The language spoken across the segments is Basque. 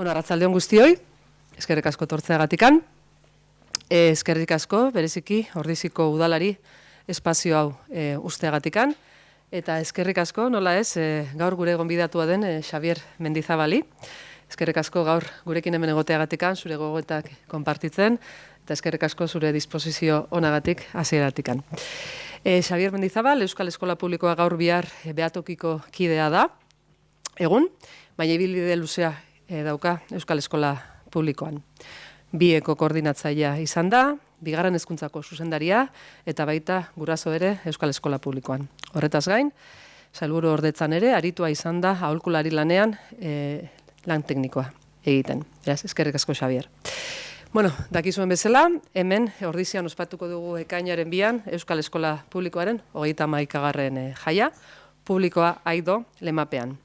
Arratsaldeon guztioi, eskerrik asko tortzeagatikan. Eskerrik asko, bereziki, Ordiziko udalari espazio hau usteagatikan. Eta eskerrik asko, nola ez, gaur gure gonbidatua den Xabier Mendizabali. Eskerrik asko gaur gurekin hemen egoteagatikan, zure gogoetak konpartitzen, eta eskerrik asko zure disposizio onagatik hasieratikan. Xabier Mendizabal, Euskal Eskola Publikoa gaur bihar behatokiko kidea da, egun, baina ibilbide luzea dauka Euskal Eskola Publikoan. Bieko koordinatzailea izan da, bigarren hezkuntzako zuzendaria, eta baita guraso ere Euskal Eskola Publikoan. Horretaz gain, sailburu ordetzan ere, aritua izan da aholkulari lanean lan teknikoa egiten. Beraz, eskerrik asko, Xabier. Dakizuen bezala, hemen Ordizian ospatuko dugu ekainaren 2an Euskal Eskola Publikoaren 31. Jaia, publikoa aido lemapean.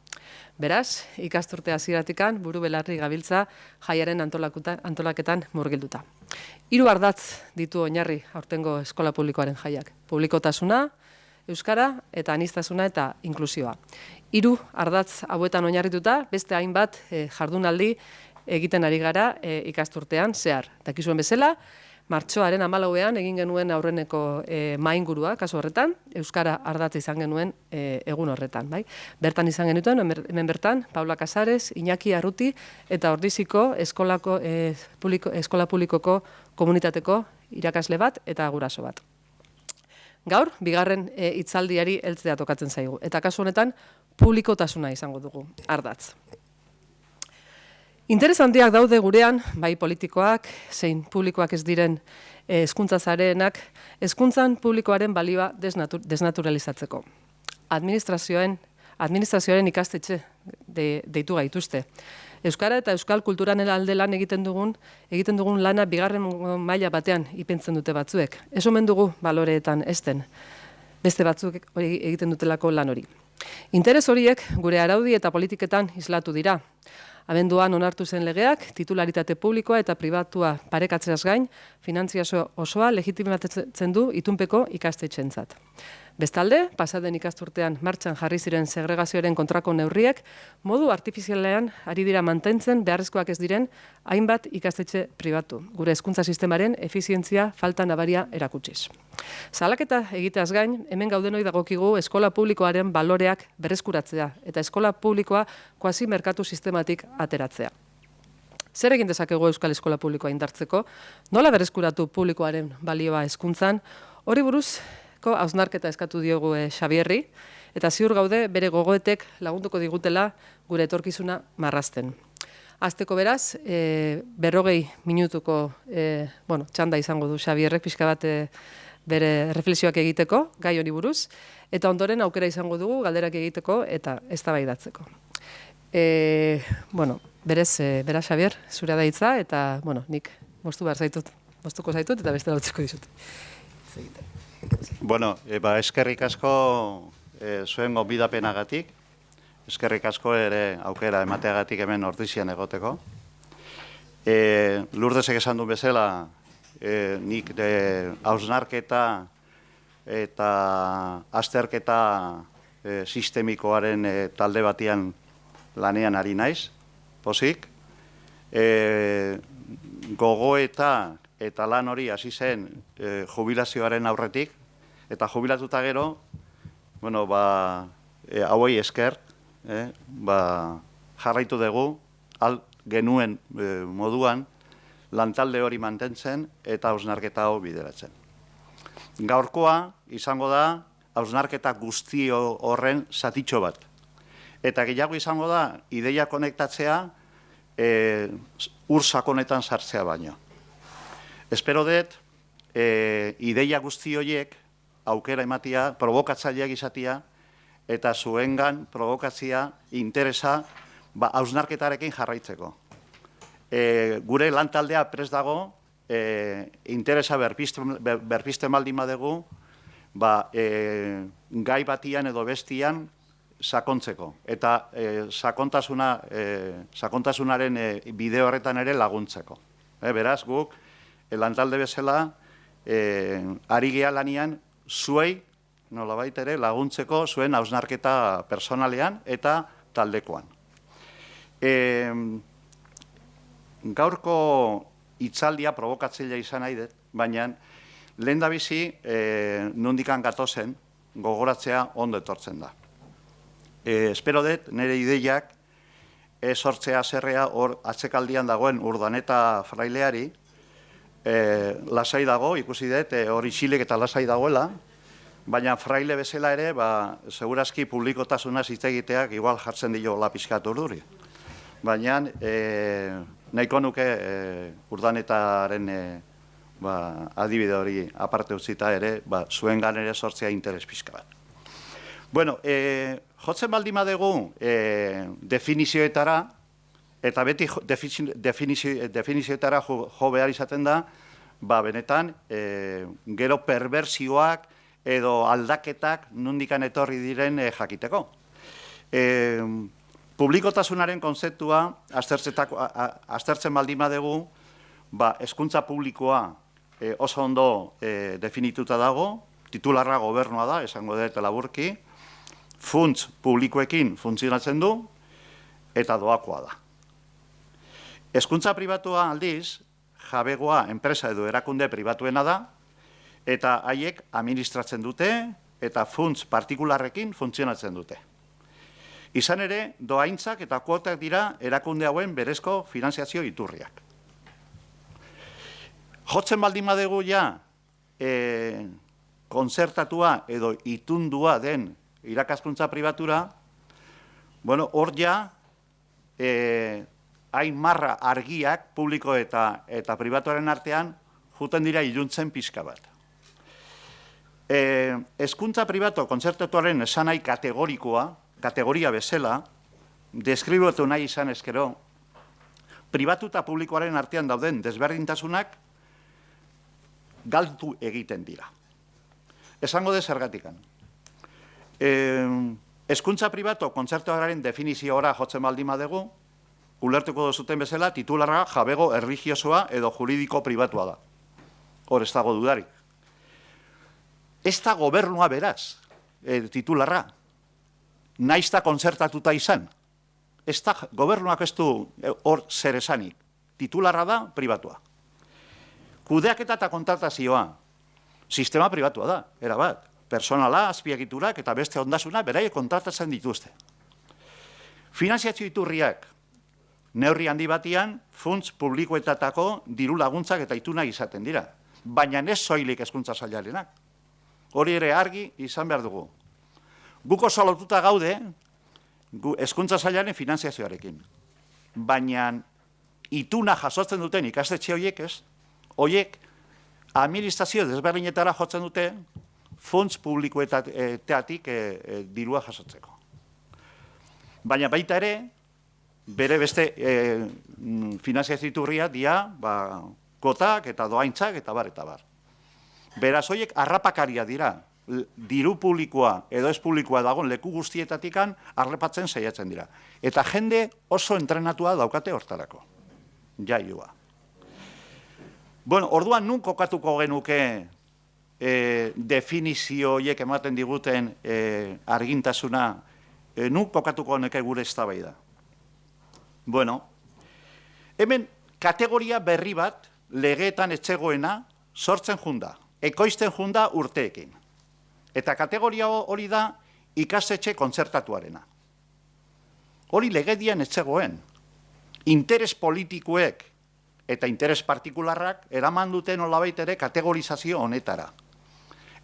Beraz, ikasturte hasieratikan buru belarri gabiltza jaiaren antolaketan murgilduta. 3 ardatz ditu oinarri aurtengo eskola publikoaren jaiak. Publikotasuna, euskara eta aniztasuna eta inklusioa. 3 ardatz hauetan oinarrituta beste hainbat jardunaldi egiten ari gara ikasturtean zehar. Dakizuen bezala, martxoaren 14ean egin genuen aurreneko maingurua, kasu horretan, euskara ardatza izan genuen egun horretan. Bai? Bertan izan genuen, hemen bertan, Paula Casares, Iñaki Arruti eta Ordiziko eskola publikoko komunitateko irakasle bat eta guraso bat. Gaur, bigarren hitzaldiari heltzea tokatzen zaigu. Eta kasu honetan, publikotasuna izango dugu, ardatz. Interes handiak daude gurean, bai politikoak, zein publikoak ez diren hezkuntza sareenak, hezkuntzan publikoaren balioa desnaturalizatzeko. Administrazioaren ikastetxe deitu gaituzte. Euskara eta euskal kulturan alde lan egiten dugun lana bigarren maila batean ipentzen dute batzuek. Ez omen dugu baloreetan ezten, beste batzuk hori egiten dutelako lan hori. Interes horiek gure araudi eta politiketan islatu dira. Abenduan onartu zen legeak, titularitate publikoa eta pribatua parekatzeaz gain, finantziazio osoa legitimatzen du itunpeko ikastetxentzat. Bestalde, pasaden ikasturtean martxan jarri ziren segregazioaren kontrako neurriek, modu artifizialean ari dira mantentzen beharrezkoak ez diren hainbat ikastetxe pribatu, gure hezkuntza sistemaren efizientzia falta nabaria erakutsiz. Salaketa egiteaz gain, hemen gaudenoi dagokigu eskola publikoaren baloreak berreskuratzea eta eskola publikoa kuasi merkatu sistematik ateratzea. Zer egin dezakegu Euskal Eskola Publikoa indartzeko? Nola berreskuratu publikoaren balioa hezkuntzan? Hori buruzko hausnarketa eskatu diogu Xabierri, eta ziur gaude bere gogoetek lagunduko digutela gure etorkizuna marrazten. Hasteko beraz, 40 minutuko txanda izango du Xabierrek pixka bat bere reflexioak egiteko, gai hori buruz, eta ondoren aukera izango dugu galderak egiteko eta eztabaidatzeko. Beraz, Xabier, zurea da hitza, eta nik moztuko zaitut eta beste lautzeko dizut. Eskerrik asko zuen gonbidapenagatik, eskerrik asko ere aukera emateagatik hemen Ordizian egoteko. Lurdesek esan du bezala, nik hausnarketa eta azterketa sistemikoaren talde batian lanean ari naiz, pozik. Gogoeta eta lan hori hasi zen jubilazioaren aurretik, eta jubilatuta gero, hauei esker, jarraitu dugu, genuen moduan, lantalde hori mantentzen eta hausnarketa hau bideratzen. Gaurkoa izango da hausnarketa guzti horren zatitxo bat. Eta gehiago izango da ideia konektatzea ur sakonetan sartzea baino. Espero dut ideia guzti horiek aukera ematia, provokatzaileak izatia, eta zuengan provokatzia interesa hausnarketarekin jarraitzeko. Gure lantaldea prest dago, interesa berpisten baldin badegu, gai batian edo bestian sakontzeko. Eta sakontasunaren bide horretan ere laguntzeko. Beraz, guk lantalde bezala ari gea lanian zuei nolabait ere laguntzeko zuen hausnarketa personalean eta taldekoan. gaurko hitzaldia provokatzailea izan nahi dut, baina lehendabizi nondikan gatozen gogoratzea ondo etortzen da. Espero dut, nire ideiak sortzea zerrea hor atzekaldian dagoen Urdaneta fraileari, lasai dago, ikusi dut, hori isilek eta lasai dagoela, baina fraile bezala ere, segurazki publikotasunaz hitz egiteak igual jartzen dio pixkat urduri. Baina nahiko nuke Urdanetaren adibide hori aparte utzita ere, zuengan ere sortzea interes pixka bat. Bueno, jotzen baldin badegu definizioetara, eta beti definizioetara jo behar izaten da, benetan, gero perversioak edo aldaketak nondikan etorri diren jakiteko. Publikotasunaren kontzeptua aztertzen baldin badegu, hezkuntza publikoa oso ondo definituta dago, titularra gobernua da, esango dut laburki, funts publikoekin funtzionatzen du, eta doakoa da. Hezkuntza pribatua aldiz, jabegoa enpresa edo erakunde pribatuena da, eta haiek administratzen dute, eta funts partikularrekin funtzionatzen dute. Izan ere, dohaintzak eta kuotak dira erakunde hauen berezko finanziazio iturriak. Jotzen baldin badegu ja, konzertatua edo itundua den irakaskuntza pribatura, hor ja, hain marra argiak publiko eta pribatuaren artean juten dira iluntzen pixka bat. Hezkuntza pribatu kontzertatuaren esanai kategoria bezala, deskribatu nahi izan ezkero, pribatu eta publikoaren artean dauden desberdintasunak galdu egiten dira. Esango de zergatikan. Hezkuntza pribatu kontzertuaren definizioa jotzen baldin badegu, ulertuko duzuten bezala, titularra jabego erlijiosoa edo juridiko pribatua da. Hor ez dago dudarik. Ez da gobernua beraz, titularra. Naizta kontzertatuta izan. Ez da gobernuak ez du hor zer esanik. Titularra da pribatua. Kudeaketa eta kontratazioa, sistema pribatua da, erabat. Personala, azpiegiturak eta beste ondasuna beraiek kontratatzen dituzte. Finanziazio iturriak, neurri handi batian, funts publikoetatako diru laguntzak eta ituna izaten dira. Baina ez soilik hezkuntza sailarenak. Hori ere argi izan behar dugu. Guk oso lotuta gaude, hezkuntza sailaren finanziazioarekin. Baina ituna jasotzen duten ikastetxe horiek ez, horiek administrazio desberdinetara jotzen dute, funts publikoetatik dirua jasotzeko. Baina baita ere, bere beste finanziazio iturria dia, kotak eta dohaintzak eta bar. Beraz, horiek harrapakaria dira, diru publikoa edo ez publikoa dagoen leku guztietatikan harrapatzen saiatzen dira. Eta jende oso entrenatua daukate hortarako. Jaioa. Bueno, orduan nun kokatuko genuke definizio horiek ematen diguten argintasuna, nun kokatuko neke gure eztabaida. Bueno, hemen kategoria berri bat legeetan etzegoena sortzen junda, ekoizten junda urteekin. Eta kategoria hori da ikastetxe kontzertatuarena. Hori legedian etzegoen. Interes politikoek eta interes partikularrak eraman duten nolabait ere kategorizazio honetara.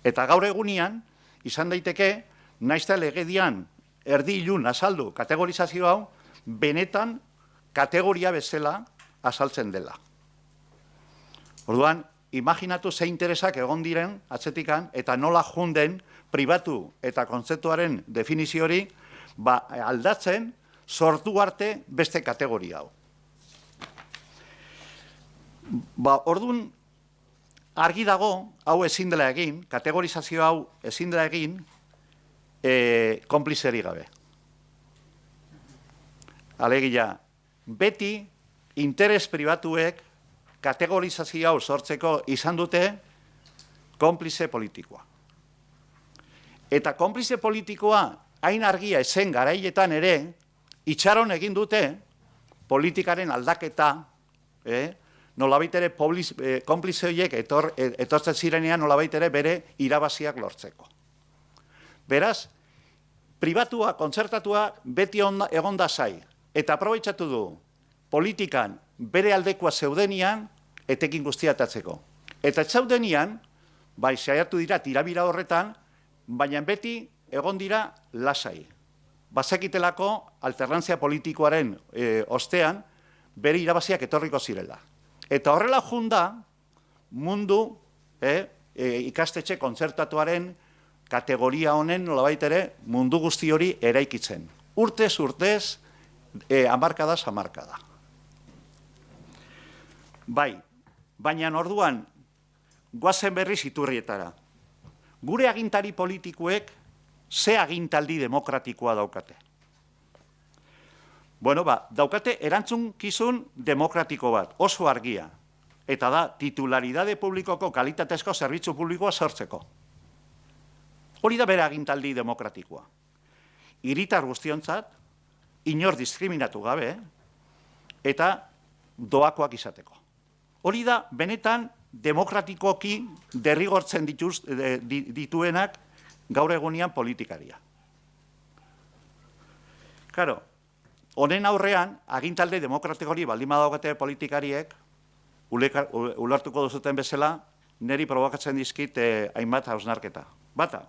Eta gaur egunean, izan daiteke, naizta legedian erdi ilun azaldu kategorizazio hau, benetan kategoria bezala azaltzen dela. Orduan, imaginatu ze interesak egon diren atzetikan, eta nola junden pribatu eta kontzeptuaren definizio hori aldatzen sortu arte beste kategoria hau. Orduan, argi dago, hau ezin dela egin, kategorizazio hau ezin dela egin, konplizeri gabe. Alegia, beti interes pribatuek kategorizazio hau sortzeko izan dute konplize politikoa. Eta konplize politikoa hain argia ezen garaietan ere, itxaron egin dute politikaren aldaketa nolabait ere konplize horiek etortzen zirenean nolabait ere bere irabaziak lortzeko. Beraz, pribatua, kontzertatua beti egon da zai, eta aprobetxatu du politikan bere aldekoa zeudenian etekin guztia atatzeko. Eta etzaudenian, bai, saiatu dira tirabira horretan, baina beti egon dira lasai. Bazekitelako alternantzia politikoaren ostean bere irabaziak etorriko zirela. Eta horrela junda mundu ikastetxe kontzertatuaren kategoria honen nolabait ere mundu guzti hori eraikitzen. Urtez, hamarkadaz hamarkada. Bai, baina orduan goazen berriz Iturrietara. Gure agintari politikoek ze agintaldi demokratikoa daukate. Bueno, daukate erantzunkizun demokratiko bat, oso argia. Eta da, titularidade publikoko kalitatezko zerbitzu publikoa sortzeko. Hori da bere agintaldi demokratikoa. Hiritar guztiontzat, inor diskriminatu gabe, eta doakoak izateko. Hori da, benetan, demokratikoki derrigortzen dituenak gaur egunean politikaria. Karo, honen aurrean, agintalde demokratiko hori baldin badaukate politikariek, ulertuko duzuten bezala, niri provokatzen dizkit hainbat hausnarketa. Bata,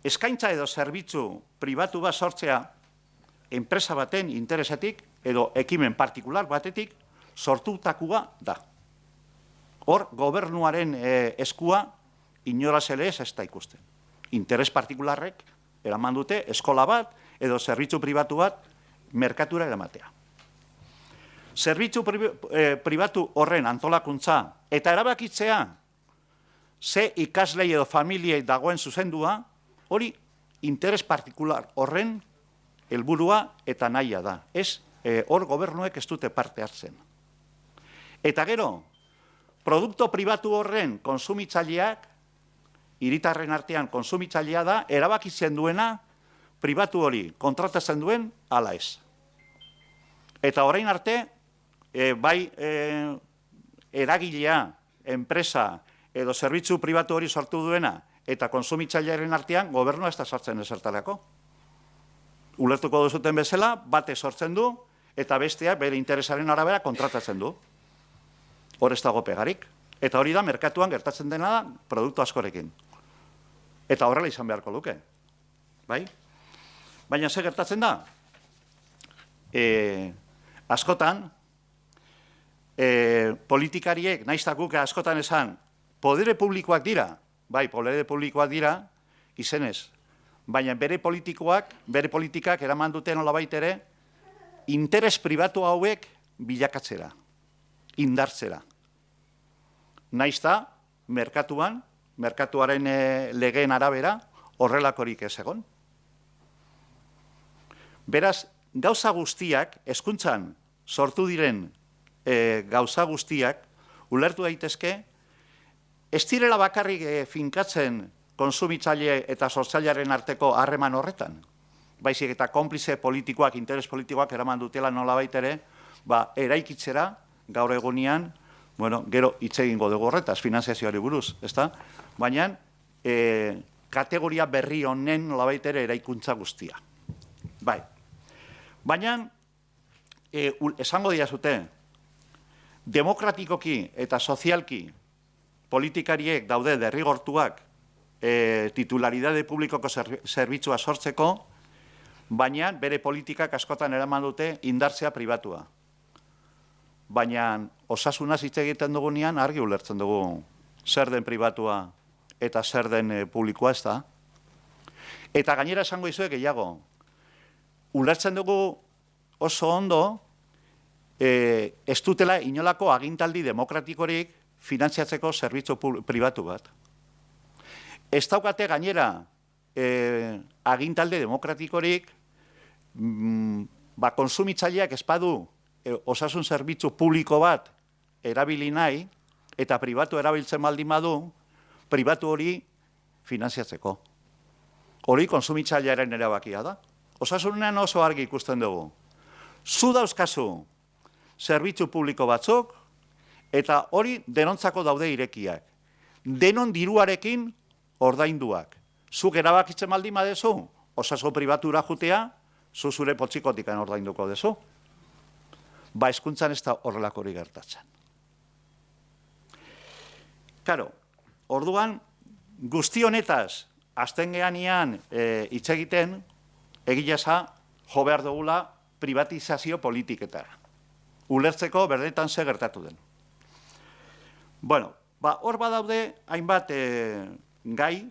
eskaintza edo zerbitzu pribatu bat sortzea, enpresa baten interesetik edo ekimen partikular batetik sortutakoa da. Hor, gobernuaren eskua inoraz ere ez da ikusten. Interes partikularrek eraman dute eskola bat edo zerbitzu pribatu bat merkatura eramatea. Zerbitzu pribatu horren antolakuntza eta erabakitzea ze ikaslei edo familiei dagoen zuzendua, hori interes partikular horren helburua eta nahia da. Hor gobernuek ez dute parte hartzen. Eta gero, produktu pribatu horren konsumitzaileak, hiritarren artean konsumitzailea da, erabakitzen duena pribatu hori kontratatzen duen ala ez. Eta orain arte, bai eragilea, enpresa edo zerbitzu pribatu hori sortu duena eta konsumitzailearen artean gobernua ez da sortzen ezertarako. Ulertuko duzuten bezala, bate sortzen du eta besteak bere interesaren arabera kontratatzen du. Hor ez dago pegarik. Eta hori da, merkatuan gertatzen dena da, produktu askorekin. Eta horrela izan beharko luke. Bai? Baina ze gertatzen da? Askotan, politikariek, naiztakuk askotan esan, podere publikoak dira, bai, podere publikoak dira, izenez. Baina bere politikak eraman duten nolabait ere, interes pribatu hauek bilakatzera, indartzera. Naizta, merkatuaren legeen arabera, horrelakorik ez egon. Beraz, gauza guztiak, hezkuntzan sortu diren gauza guztiak, ulertu daitezke, ez direla bakarrik finkatzen konsumitzaile eta sortzailearen arteko harreman horretan. Baizik eta konplize politikoak, interes politikoak eraman dutela nolabait ere, eraikitzera gaur egunean, gero hitz egingo dugu horretaz, finanziazioari buruz, ezta? Baina, kategoria berri honen nolabait ere eraikuntza guztia. Bai. Baina, esango diazute, demokratikoki eta sozialki politikariek daude derrigortuak titularidade publikoko zerbitzua sortzeko, baina bere politikak askotan eraman dute indartzea pribatua. Baina osasunaz hitz egiten dugunean argi ulertzen dugu zer den pribatua eta zer den publikoa ez da. Eta gainera esango dizuek gehiago, ulertzen dugu oso ondo ez dutela inolako agintaldi demokratikorik finantziatzeko zerbitzu pribatu bat. Ez daukate gainera agintaldi demokratikorik konsumitzaileak ez badu osasun zerbitzu publiko bat erabili nahi eta pribatu erabiltzen baldin badu, pribatu hori finantziatzeko. Hori konsumitzailearen erabakia da. Osasunean oso argi ikusten dugu. Zu dauzkazu zerbitzu publiko batzuk, eta hori denontzako daude irekiak. Denon diruarekin ordainduak. Zuk erabakitzen baldin badezu, osasun pribatura jutea, zure potxikotikan ordainduko dezu. Ba, hezkuntzan ez da horrelako hori gertatzen. Karo, orduan, guzti honetaz, azten gehanean hitz egiten, egia eza, jo behar dugula privatizazio politiketara. Ulertzeko berdetan ze gertatu den. Bueno, ba, hor badaude hainbat gai,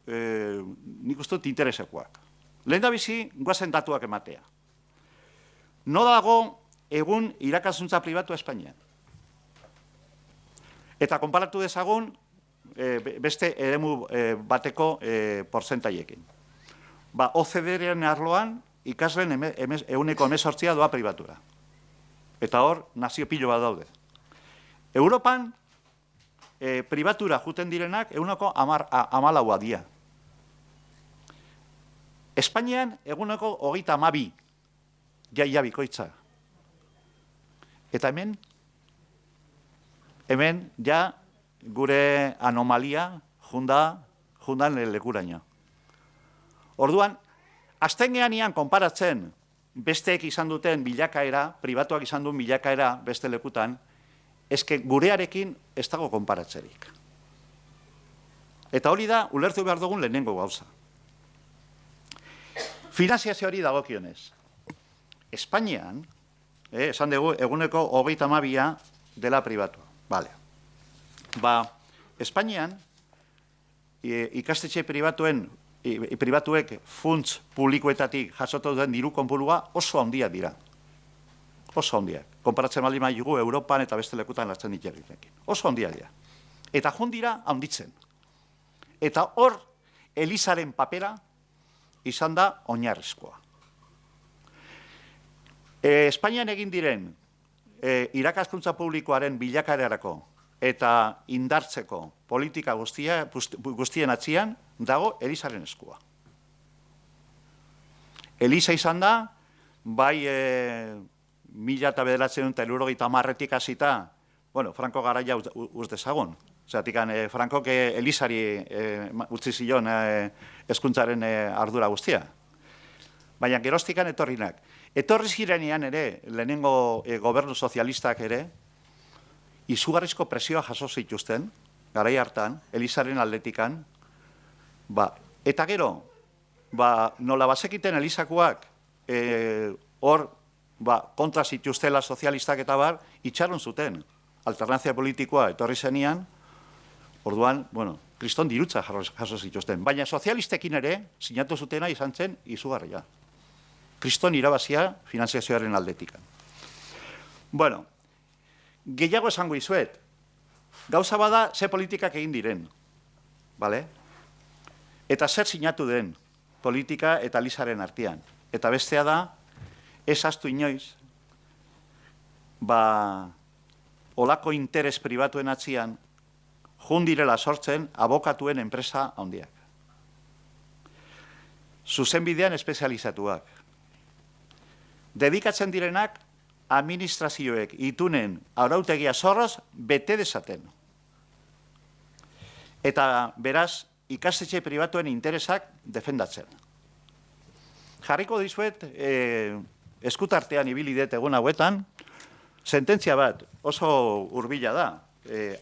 nik uste dut interesekoak. Lehen da bizi, guazen datuak ematea. No dago egun irakaskuntza pribatu Espainian. Eta konparatu dezagun beste eremu bateko portzentaiekin. Ba, OCDE-ren arloan ikasleen 18% doa pribatura. Eta hor, nazio pilo bat daude. Europan, pribatura juten direnak 14% dira. Espainian, eguneko 32, jaia bikoitza. Eta hemen, ja, gure anomalia jundan lekuraino. Orduan, azten gehanean konparatzen besteek izan duten bilakaera, pribatuak izan duen bilakaera beste lekutan, eske gurearekin ez dago konparatzerik. Eta hori da, ulertu behar dugun lehenengo gauza. Finanziazio hori dagokionez. Espainian, esan dugu, eguneko 32 dela pribatu. Vale. Ba, Espainian, ikastetxe pribatuek funts publikoetatik jasotu den diru konpurua oso handiak dira. Oso handiak. Konparatzen baldin maigu Europan eta beste lekutan lartzen ditzekin. Oso handiak dira. Eta jundira handitzen. Eta hor, Elizaren papera izan da oinarrizkoa. Espainian egin diren irakaskuntza publikoaren bilakaerarako eta indartzeko politika guztien atzian dago Elizaren eskua. Eliza izan da, bai 1990 hasita, bueno, Franco garaia uz dezagun. Zeratik, Frankok Elizari utzi zion hezkuntzaren ardura guztia. Baina gerostikan etorrinak. Etorri zirenean ere, lehenengo gobernu sozialistak ere, izugarrizko presioa jaso zituzten, garai hartan, Elizaren aldetikan, eta gero, nola bazekiten Elizakoak hor kontra zituztela sozialistak eta bar, itxaron zuten. Alternantzia politikoa etorri zenian, orduan, bueno, kriston dirutza jaso zituzten. Baina sozialistekin ere, sinatu zutena izan zen izugarria. Kriston irabazia finanziazioaren aldetikan. Bueno, gehiago esango izuet. Gauza bada, ze politikak egin diren. Bale? Eta zer sinatu den politika eta Elizaren artean. Eta bestea da, ez astu inoiz, olako interes pribatuen atzian, jundirela sortzen abokatuen enpresa handiak. Zuzenbidean espezializatuak. Dedikatzen direnak administrazioek itunen arautegia zorroz bete dezaten. Eta beraz, ikastetxe pribatuen interesak defendatzen. Jarriko dizuet, eskutartean ibili dut egun hauetan, sententzia bat oso hurbila da.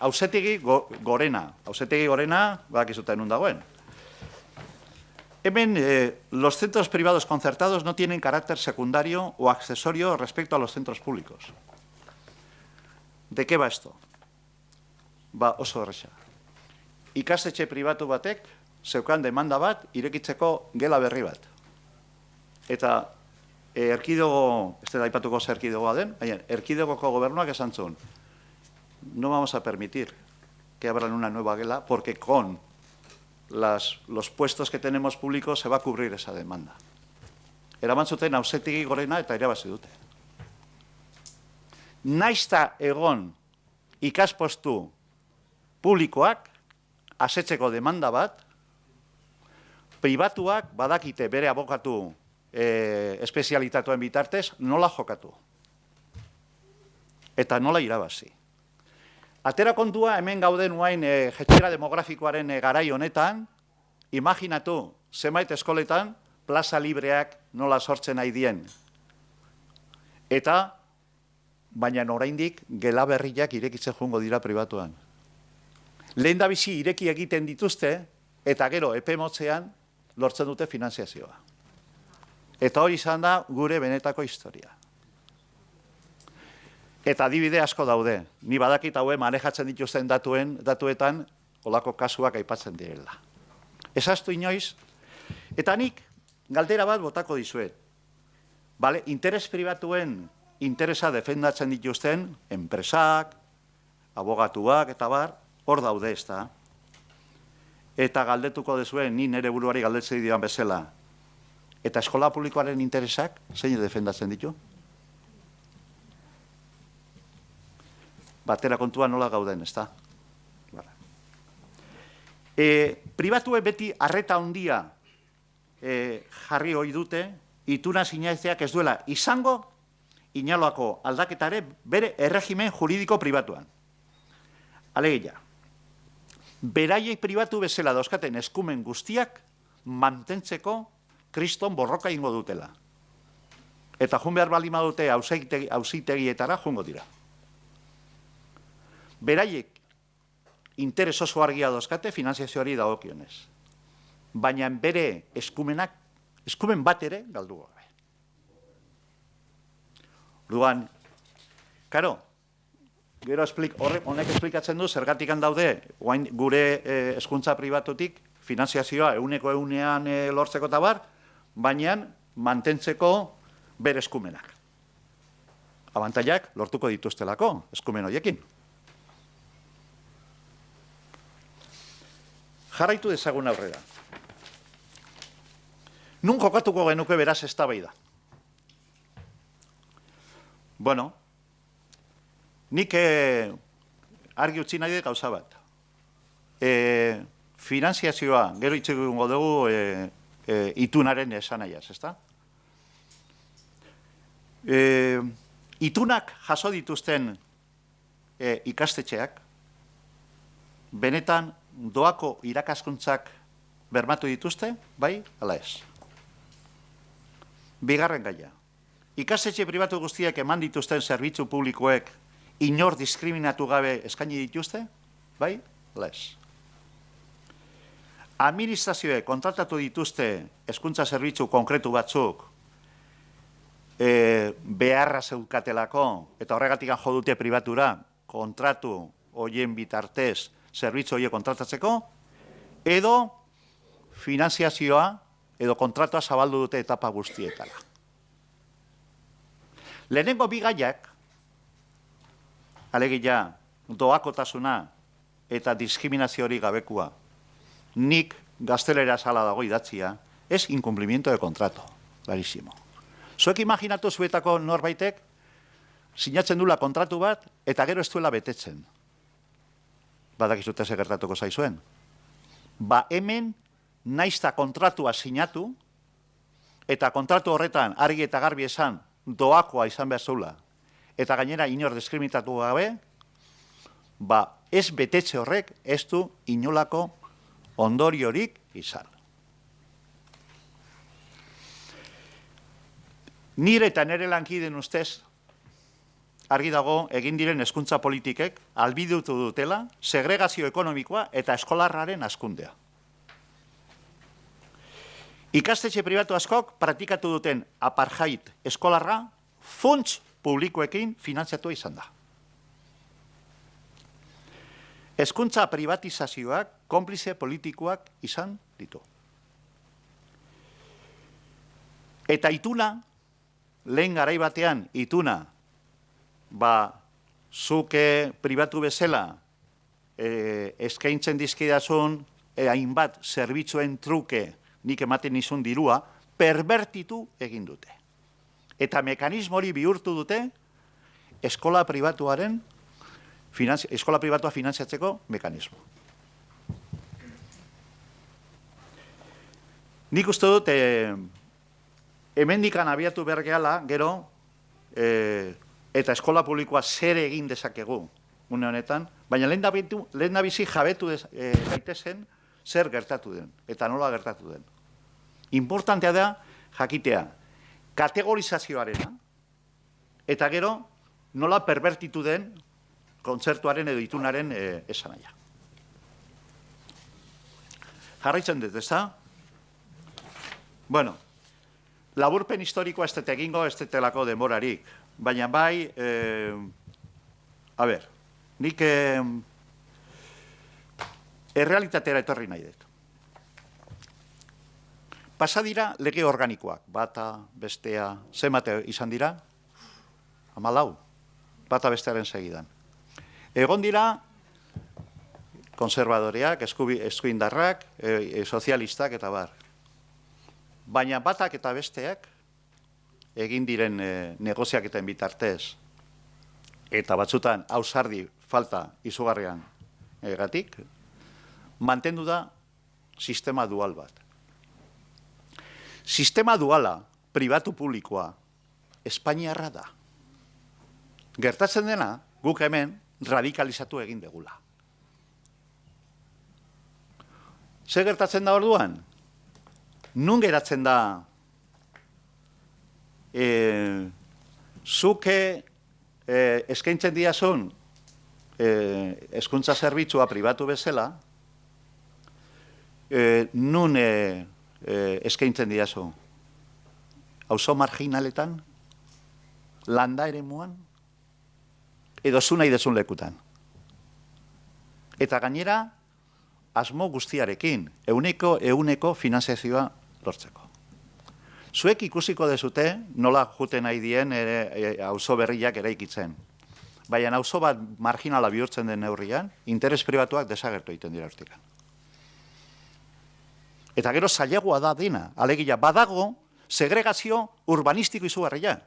Auzetegi gorena. Auzetegi gorena, bakizuten nun dagoen. Hemen, los centros privados concertados no tienen carácter secundario o accesorio respecto a los centros públicos. ¿De qué va esto? Oso horreza. Ikastetxe pribatu batek, zeukan demanda bat, irekitzeko gela berri bat. Eta erkidego, ez da aipatuko zer erkidegoa den, erkidegoko gobernuak esan zuen, no vamos a permitir que abran una nueva gela porque con los puestos que tenemos públicos se va a cubrir esa demanda. Eraman zuten auzetegi gorena eta irabazi dute. Naizta egon ikaspostu publikoak asetzeko demanda bat, pribatuak badakite bere abokatu espezialitatuen bitartez nola jokatu. eta nola irabazi. Atera kontua hemen gauden uain jetxera demografikoaren garai honetan, imaginatu zenbait eskoletan plaza libreak nola sortzen nahi dien. Eta, baina oraindik gela berriak irekitzen joango dira pribatuan. Lehen da bizi ireki egiten dituzte, eta gero epe motzean lortzen dute finanziazioa. Eta hori izan da gure benetako historia. Eta adibide asko daude. Ni badakit haue manejatzen dituzten datuetan olako kasuak aipatzen direla. Ezaztu inoiz, eta nik galdera bat botako dizuet. Bale, interes pribatuen interesa defendatzen dituzten enpresak, abogatuak eta bar, hor daude ez da. Eta galdetuko dezuen, ni nire buruari galdetzen dian bezala. Eta eskola publikoaren interesak, zein defendatzen ditu? Batera kontua nola gauden, ez da? Pribatue beti arreta handia jarri hoi dute, ituna sinaitzeak ez duela izango, inaloako aldaketare bere erregimen juridiko pribatuan. Alegia, beraiei pribatu bezala dauzkaten eskumen guztiak mantentzeko kriston borroka ingo dutela. Eta jun behar baldin badute auzitegietara jungo dira. Beraiek interes oso argia dauzkate finanziazioari dagokionez. Baina bere eskumen bat ere galdu gabe. Orduan, karo, gero honek esplikatzen du zergatikan daude gure hezkuntza pribatutik finanziazioa egunean lortzeko eta bar, baina mantentzeko bere eskumenak. Abantailak lortuko dituztelako eskumen horiekin. Jarraitu dezagun aurrera. Nun jokatuko genuke beraz eztabaida? Bueno, nik argi utzi nahi dut gauza bat. Finanziazioa, gero itxegungo dugu itunaren esanaiaz, ezta? Itunak jaso dituzten ikastetxeak, benetan doako irakaskuntzak bermatu dituzte, bai, ala ez. Bigarren gaia. Ikastetxe pribatu guztiak eman dituzten zerbitzu publikoek inor diskriminatu gabe eskaini dituzte, bai, ala ez. Administrazioek kontratatu dituzte hezkuntza zerbitzu konkretu batzuk beharra zeukatelako, eta horregatik jo dute pribatura kontratu horien bitartez zerbitzu horiek kontratatzeko, edo finanziazioa edo kontratua zabaldu dute etapa guztietara. Lehenengo bi gaiak, alegia doakotasuna eta diskriminazio hori gabekua, nik gaztelera sala dago idatzia, ez incumplimiento de contrato, clarísimo. Zuek imaginatu zuetako norbaitek sinatzen dula kontratu bat eta gero ez duela betetzen. Badakizute ze gertatuko zaizuen. Ba hemen naizta kontratua sinatu eta kontratu horretan argi eta garbi esan doakoa izan behar zula eta gainera inor diskriminatu gabe, ba ez betetxe horrek ez du inolako ondoriorik izan. Nire eta nire lankideen ustez, argi dago egin diren hezkuntza politikek albidutu dutela segregazio ekonomikoa eta eskolarraren hazkundea. Ikastetxe pribatu askok praktikatu duten apartheid eskolarra funts publikoekin finantziatu izan da. Hezkuntza privatizazioak konplize politikoak izan ditu. Eta ituna, lehen garai batean ituna, zuke pribatu bezala eskaintzen dizkidazun hainbat zerbitzuen truke nik ematen izun dirua, perbertitu egin dute. Eta mekanismo hori bihurtu dute eskola pribatua finantziatzeko mekanismo. Nik uste dut, hemendikan abiatu behar gehala, gero, eta eskola publikoa zer egin dezakegu une honetan, baina lehendabizi jabetu daitezen zer gertatu den, eta nola gertatu den. Importantea da jakitea kategorizazioarena, eta gero nola perbertitu den kontzertuaren edo itunaren esanaia. Jarraitzen dut, ezta? Bueno, laburpen historikoa ez dut egingo, ez dutelako denborarik, baina bai, nik errealitatera etorri nahi dut. Pasa dira lege organikoak, bata, bestea, zenbat izan dira? 14, bata bestearen segidan. Egon dira konservadoreak, eskuindarrak, sozialistak eta bar. Baina batak eta besteak egin diren negoziaketen bitartez eta batzutan ausardi falta izugarrian gatik, mantendu da sistema dual bat. Sistema duala, pribatu publikoa, Espainiarra da. Gertatzen dena, guk hemen radikalizatu egin degula. Zer gertatzen da orduan? Nun geratzen da zuke eskaintzen diazun hezkuntza zerbitzua pribatu bezala, nun eskaintzen diazu? Auzo marginaletan? Landa eremuan? Edo zu nahi dezun lekutan? Eta gainera, asmo guztiarekin, euneko finanziazioa lortzeko. Zuek ikusiko dezute nola juten nahi dien auzo berriak eraikitzen. Baina auzo bat marginala bihurtzen den neurrian, interes pribatuak desagertu egiten dira hortikan. Eta gero zailagoa da dena, alegia badago segregazio urbanistiko izugarria.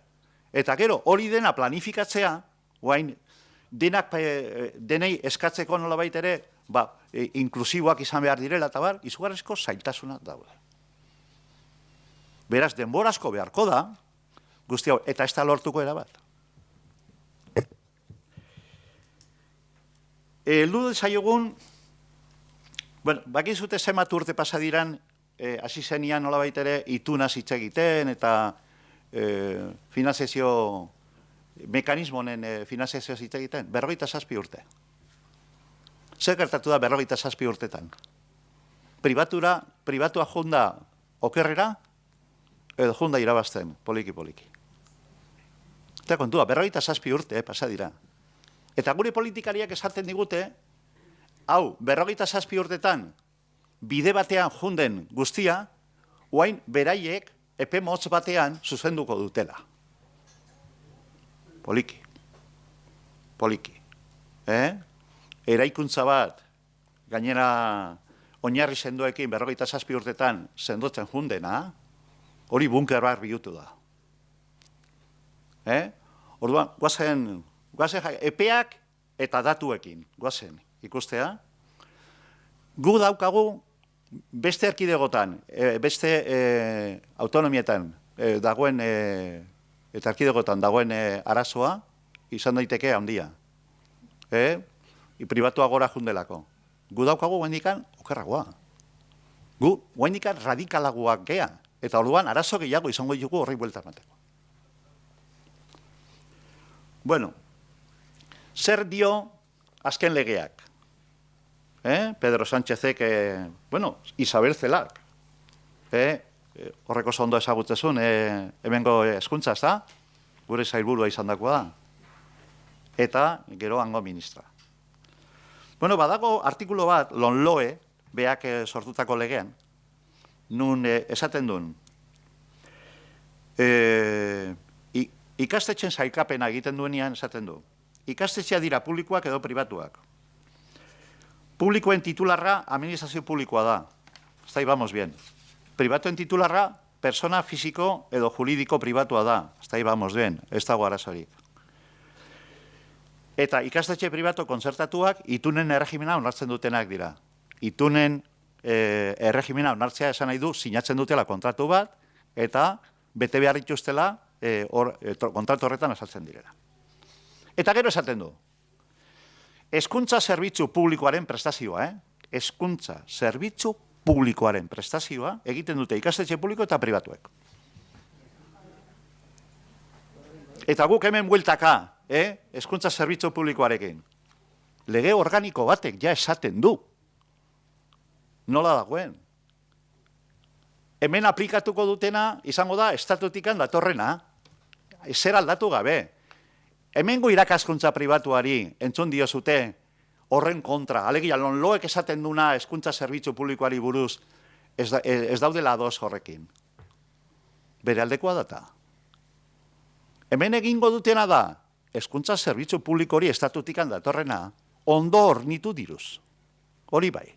Eta gero hori dena planifikatzea, oain denei eskatzeko nolabait ere, inklusiboak izan behar direla eta bar, izugarrizko zailtasunak daude. Beraz, denborazko beharko da, guzti hau, eta ez da lortuko erabat. Heldu zaiogun, bakizute zenbat urte pasadiran, hasi zenian nolabait ere itunaz hitz egiten eta finanziazio, mekanismonen finanziazioaz hitz egiten, 47 urte. Zer gertatu da 47 urtetan? Pribatua junda okerrera, edo junda irabazten, poliki-poliki. Eta kontua, 47 urte pasa dira. Eta gure politikariak esaten digute, hau, 47 urtetan, bide batean junden guztia, oain beraiek epe motz batean zuzenduko dutela. Poliki. Poliki. Eraikuntza bat, gainera oinarri sendoekin 47 urtetan sendotzen jundena, hori bunker bat bihurtu da. Orduan, guazen epeak eta datuekin, guazen ikustea. Gu daukagu beste erkidegotan, beste autonomietan dagoen, eta erkidegotan dagoen arazoa, izan daiteke handia. Pribatua gora jundelako. Gu daukagu guaindikan okerragoa. Gu guaindikan radikalagoak gea. Eta orduan arazo gehiago izango ditugu horri buelta emateko. Bueno, zer dio azken legeak? Pedro Sánchezek, Isabel Zelak, horreko ondo ezagutzezun, hemengo hezkuntza, ez da? Gure sailburua izan dakoa da. Eta gero hango ministra. Badago artikulu bat, Lonloe, beak sortutako legean, nun esaten duen, ikastetxen sailkapena egiten duenean esaten du. Ikastetxea dira publikoak edo pribatuak. Publikoen titularra administrazio publikoa da. Hasta ahí vamos bien. Pribatuen titularra persona fisiko edo juridiko pribatua da. Hasta ahí vamos bien. Ez dago arazorik. Eta ikastetxe pribatu kontzertatuak itunen erregimena onartzen dutenak dira. Itunen erregimena onartzea esan nahi du sinatzen dutela kontratu bat eta bete behar dituztela kontratu horretan azaltzen direla. Eta gero esaten du. Hezkuntza zerbitzu publikoaren prestazioa, hezkuntza zerbitzu publikoaren prestazioa egiten dute ikastetxe publiko eta pribatuek. Eta guk hemen bueltaka, hezkuntza zerbitzu publikoarekin. Lege organiko batek ja esaten du. Nola dagoen? Hemen aplikatuko dutena izango da estatutikan datorrena. Zer aldatu gabe. Hemengo irakaskuntza pribatuari entzun diozute horren kontra. Alegia, lonloek esaten duna hezkuntza zerbitzu publikoari buruz ez daudela ados horrekin. Bere aldekoa data. Hemen egingo dutena da hezkuntza zerbitzu publikori estatutikan datorrena ondo hornitu diruz. Hori bai.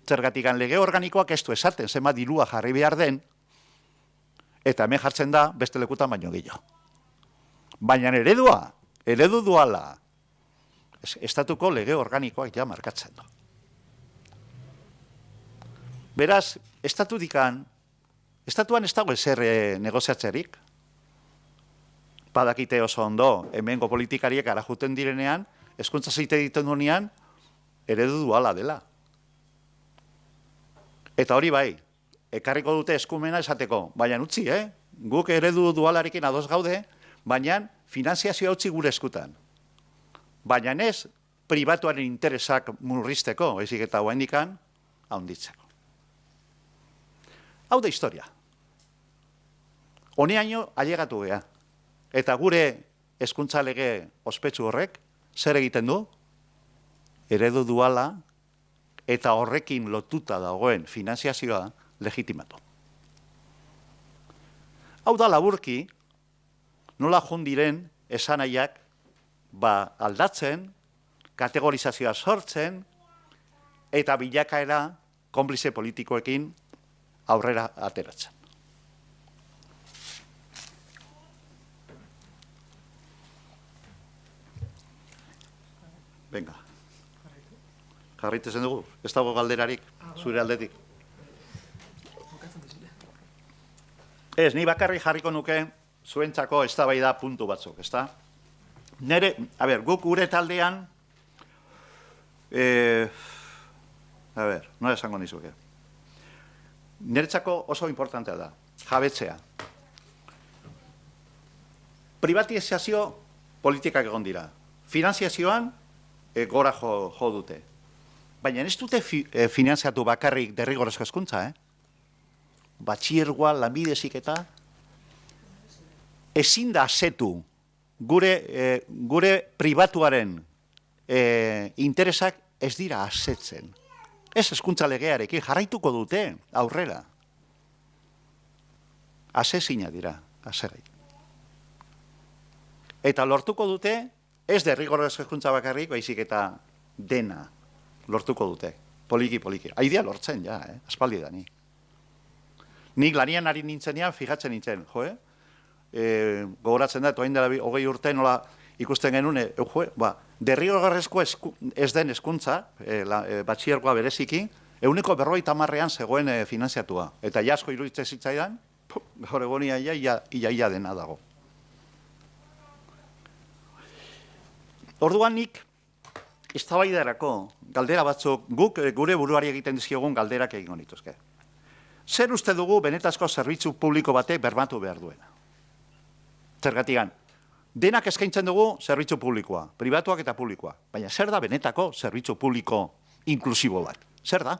Zergatikan lege organikoak ez du esaten zenbat dirua jarri behar den, eta hemen jartzen da beste lekutan baino gehiago. Baina eredu duala, estatuko lege organikoak ja markatzen du. Beraz, estatuan ez dago ezer negoziatzerik. Badakite oso ondo, hemengo politikariek arajuten direnean, hezkuntza zeite egiten duenean, eredu duala dela. Eta hori bai, ekarriko dute eskumena esateko, baina utzi, guk eredu dualarekin ados gaude, baina finanziazioa utzi gure eskutan. Baina ez pribatuaren interesak murrizteko, ezik eta oraindikan handitzeko. Hau da historia. Honeaino ailegatu gea. Eta gure hezkuntza lege ospetsu horrek, zer egiten du? Eredu duala eta horrekin lotuta dagoen finanziazioa legitimatu. Hau da laburki, nola jondiren esanaiak aldatzen, kategorizazioa sortzen, eta bilakaera konplize politikoekin aurrera ateratzen. Venga. Jarritezen dugu, ez dago galderarik, zure aldetik. Ez, ni bakarrik jarriko nuke zuentzako eztabaida puntu batzuk, ezta? Nere, guk gure taldean, nola esango nizuke. Niretzako oso importantea da, jabetzea. Privatizazio politikak egon dira. Finanziazioan gora jo dute. Baina ez dute finanziatu bakarrik derrigorrezko hezkuntza, Batxilergoa, lanbide heziketa, ezin da asetu gure pribatuaren interesak ez dira asetzen. Ez hezkuntza legearekin jarraituko dute aurrera. Asezina dira, asegai. Eta lortuko dute, ez derrigorrezko hezkuntza bakarrik, baizik eta dena lortuko dute, poliki. Aidea lortzen, ja, aspaldi da ni. Nik lanian ari nintzenean, fijatzen nintzen, gogoratzen da, toain dela 20 urte nola ikusten genuen, derrigorrezko ez den hezkuntza, batxilergoa bereziki, 50%an zegoen finanziatua. Eta jasko iruditzen zitzaidan, gaur egonia ia dena dago. Orduan nik, eztabaidarako galdera batzuk, guk gure buruari egiten dizkiogun galderak egingo nituzke. Zer uste dugu benetazko zerbitzu publiko batek bermatu behar duena? Zergatikan, denak eskaintzen dugu zerbitzu publikoa, pribatuak eta publikoa. Baina zer da benetako zerbitzu publiko inklusibo bat? Zer da?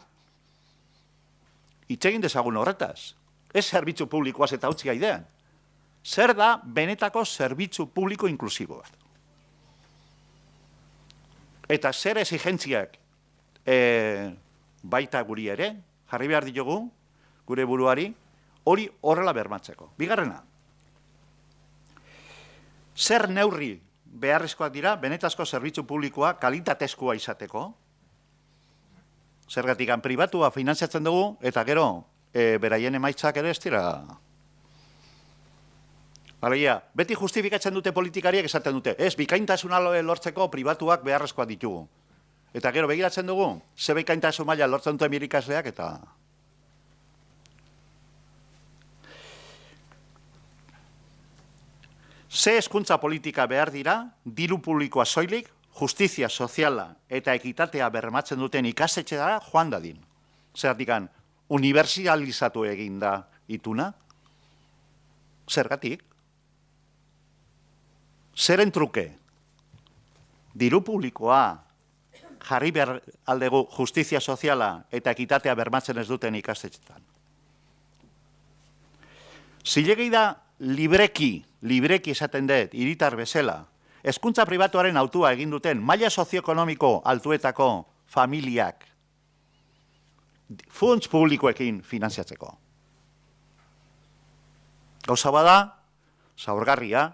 Itzegin dezagun horretaz. Ez zerbitzu publikoaz eta utzi gaidean. Zer da benetako zerbitzu publiko inklusibo bat? Eta zer exigentziak baita guri ere, jarri behar ditugu, gure buruari, hori horrela bermatzeko. Bigarrena, zer neurri beharrezkoak dira benetazko zerbitzu publikoa kalitatezkoa izateko? Zergatikan pribatua finanziatzen dugu, eta gero, beraien emaitzak ere ez dira. Alegia, beti justifikatzen dute politikariek esaten dute, ez, bikaintasuna lortzeko pribatuak beharrezkoak ditugu. Eta gero, begiratzen dugu, ze bikaintasun maila lortzen duten irikasleak, eta... Ze hezkuntza politika behar dira, diru publikoa soilik, justizia soziala eta ekitatea bermatzen duten ikastetxeetara joan dadin. Zergatik, unibertsalizatu egin da ituna. Zergatik? Zeren truke? Diru publikoa jarri behar aldegu justizia soziala eta ekitatea bermatzen ez duten ikastetxeetan. Zilegi da libreki esaten dut, hiritar bezala, hezkuntza pribatuaren autua egin duten maila sozioekonomiko altuetako familiak funts publikoekin finanziatzeko. Gauza bada, zaurgarria,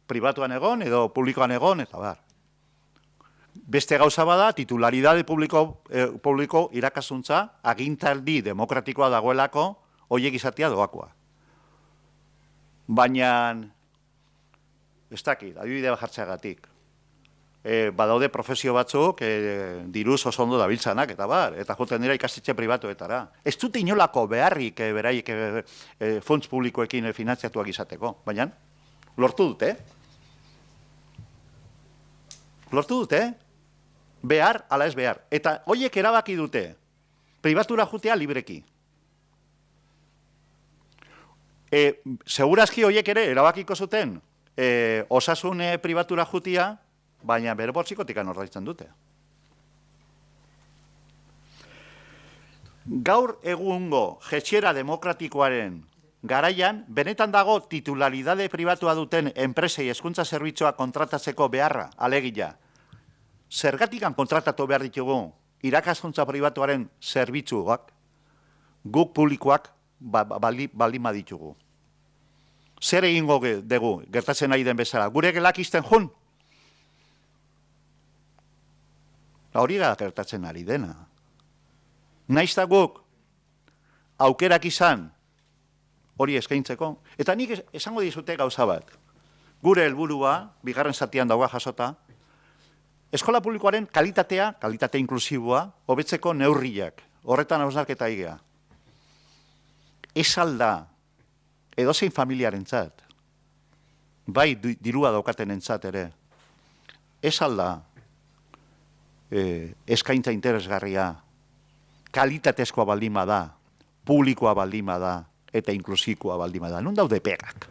pribatuan egon edo publikoan egon, eta bar. Beste gauza bada, titularidade publiko irakaskuntza agintaldi demokratikoa dagoelako horiek izatea doakoa. Baina, ez dakit, adibide jartzeagatik. Badaude profesio batzuk diruz oso ondo dabiltzanak, eta bar, eta joten dira ikastetxe pribatuetara. Ez dute inolako beharrik beraiek funts publikoekin finantziatuak izateko, baina lortu dute. Lortu dute, behar, ala ez behar. Eta horiek erabaki dute, pribatura jutea libreki. Segurazki horiek ere erabakiko zuten osasun pribatura jutia, baina bere bortzikotikan ordaitzen dute. Gaur egungo jetxera demokratikoaren garaian, benetan dago titularidade pribatua duten enpresei hezkuntza zerbitzua kontratatzeko beharra, alegia. Zergatikan kontratatu behar ditugu irakaskuntza pribatuaren zerbitzuak, guk publikoak baldin baditugu. Zer egingo dugu, gertatzen nahi den bezala, gure gelak izten jun? Hori gertatzen ari dena. Naizta guk aukerak izan hori eskaintzeko. Eta nik esango dizute gauza bat. Gure helburua, bigarren zatian dauga jasota, eskola publikoaren kalitatea, kalitate inklusiboa, hobetzeko neurriak. Horretan hausnarketa igea. Ez alda, edozein familiarentzat, bai dirua daukatenentzat ere, ez alda eskaintza interesgarria, kalitatezkoa baldima da, publikoa baldima da, eta inklusikoa baldima da. Nun daude pegak?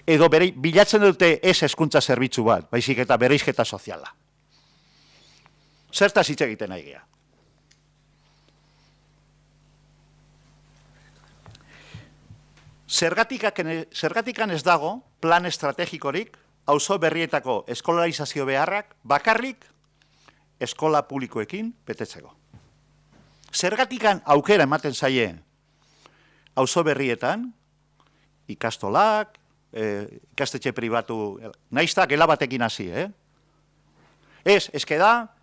Edo bilatzen dute ez hezkuntza zerbitzu bat, baizik eta bereizketa soziala. Zertaz hitz egiten nahi gea. Zergatikan ez dago plan estrategikorik auzo berrietako eskolaraizazio beharrak bakarrik eskola publikoekin betetzeko. Zergatikan aukera ematen zaie auzo berrietan ikastolak, ikastetxe pribatu, naizta gela batekin hasi, Ez da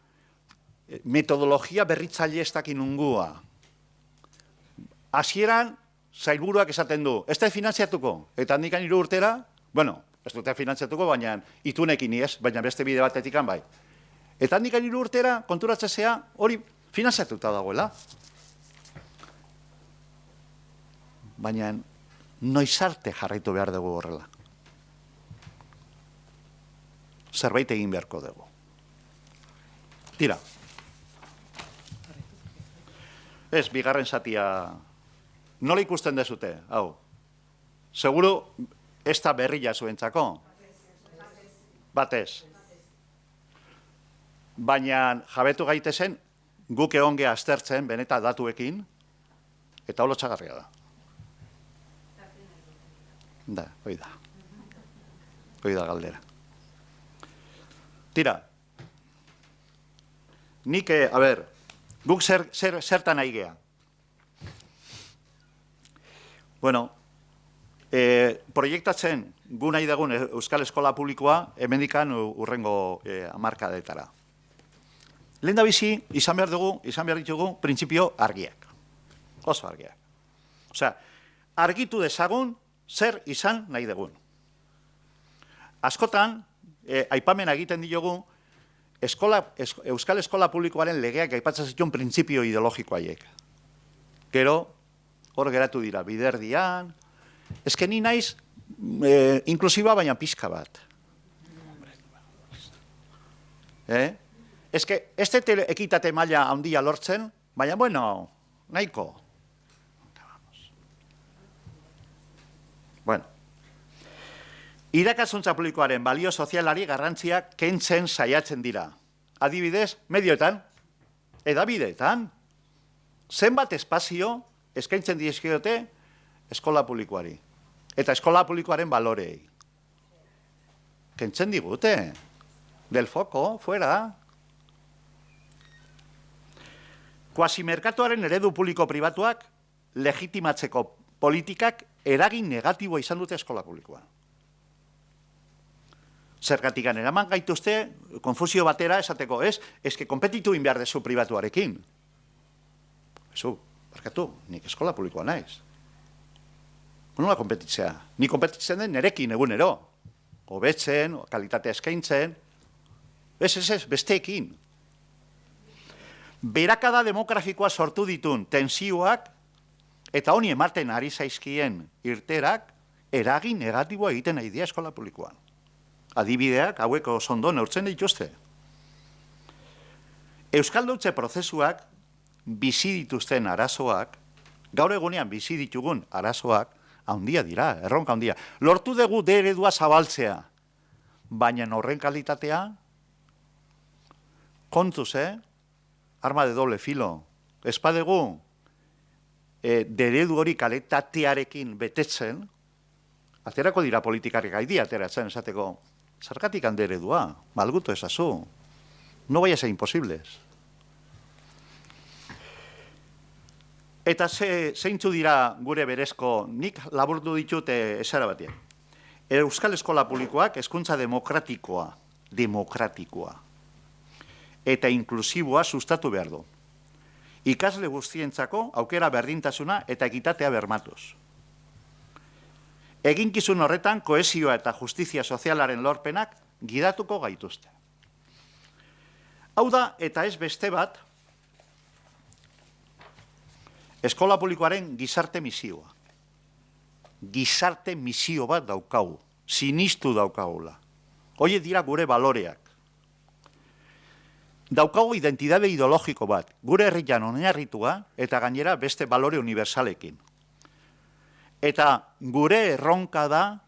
metodologia berritzaile ez dakin ungua. Hasieran, zailburuak esaten du, ez da finantziatuko, eta handikan 3 urtera, bueno, ez dute finantziatuko, baina itunekin ez, baina beste bide batetikan bai. Eta handikan 3 urtera, konturatzea hori finantziatuta dagoela. Baina noizarte jarraitu behar dugu horrela. Zerbait egin beharko dugu. Tira. Ez, bigarren zatia, nola ikusten dezute, hau? Seguro, ez da berria zuentzako? Batez. Baina jabetu gaitezen, guk egon geha aztertzen, beneta datuekin, eta holo txagarria da. Da, hoi da. Hoi da galdera. Tira. Nik, guk zertan nahi geha. Bueno, proiektatzen gu nahi dagun Euskal Eskola Publikoa hemendikan urrengo hamarkadetara. Lehen da bizi, izan behar ditugu, printzipio argiak. Oso argiak. Osea, argitu dezagun zer izan nahi dugun. Askotan, aipamen egiten diogu, Euskal Eskola Publikoaren legeak aipatzen zituen printzipio ideologiko haiek. Gero, hor geratu dira, biderdian, ezke ni naiz inklusiba baina pixka bat. Ez dut ekitate maila handia lortzen, baina, bueno, nahiko. Bueno. Irakaskuntza publikoaren balio sozialari garrantziak kentzen saiatzen dira. Adibidez, medioetan, edabideetan, zenbat espazio eskaintzen dizkiote eskola publikoari. Eta eskola publikoaren balorei. Kentzen digute. Del foco, fuera. Kuasimerkatuaren eredu publiko-pribatuak legitimatzeko politikak eragin negatiboa izan dute eskola publikoa. Zergatikan eraman gaituzte, konfusio batera esateko, eske konpetitu behar dezu pribatuarekin. Ezu, barkatu, nik eskola publikoa naiz. Nola konpetitzea? Ni konpetitzen den nerekin egunero. Hobetzen, kalitatea eskaintzen. Ez, besteekin. Berakada demografikoa sortu ditun tensioak eta honi ematen ari zaizkien irterak eragin negatiboa egiten nahi dira eskola publikoan. Adibideak haueko ondo neurtzen dituzte. Euskaldutze prozesuak bizi dituzten arazoak, gaur egunean bizi ditugun arazoak, handia dira, erronka handia. Lortu dugu eredua zabaltzea, baina horren kalitatea, kontuz, arma de doble filo. Espadegu, eredu hori kalitatearekin betetzen, aterako dira politikarik gaidi ateratzen, esateko, zergatik hande eredua, malgutu ezazu, no vaya a ser imposibles. Eta zeintzu dira gure berezko, nik laburtu ditut esara batean. Euskal Eskola Publikoak hezkuntza demokratikoa, eta inklusiboa sustatu behar du. Ikasle guztientzako aukera berdintasuna eta ekitatea bermatuz. Eginkizun horretan kohesioa eta justizia sozialaren lorpenak gidatuko gaituzte. Hau da, eta ez beste bat, eskola publikoaren gizarte misioa. Gizarte misio bat daukagu, sinistu daukagula. Hoiek dira gure baloreak. Daukagu identitate ideologiko bat, gure herrian oinarritua eta gainera beste balore universalekin. Eta gure erronka da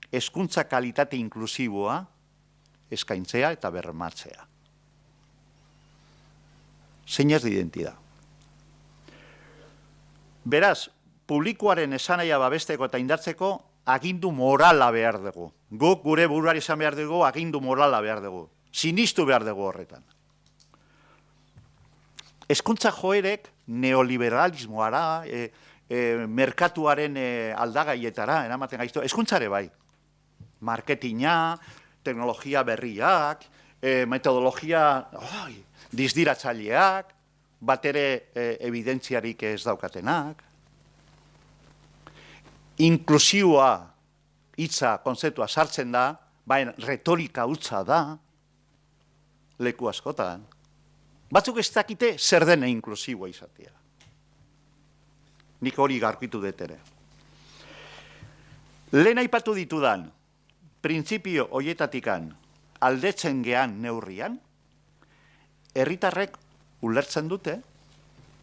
hezkuntza kalitate inklusiboa eskaintzea eta bermatzea. Señas de identidad. Beraz, publikoaren esanahia babesteko eta indartzeko agindu morala behar dugu. Guk gure buruari esan behar dugu, agindu morala behar dugu. Sinistu behar dugu horretan. Hezkuntza joerek neoliberalismoara, merkatuaren aldagaietara, eramaten gaizto, hezkuntzare bai. Marketinga, teknologia berriak, metodologia dizdiratzaileak, bat ere evidentziarik ez daukatenak. Inklusioa hitza, kontzeptua sartzen da, baina retorika hutsa da, leku askotan. Batzuk ez dakite zer den inklusiboa izatea. Nik hori garkitu dut ere. Lehen aipatu ditudan, printzipio hoietatikan aldetzen gean neurrian, herritarrek ulertzen dute,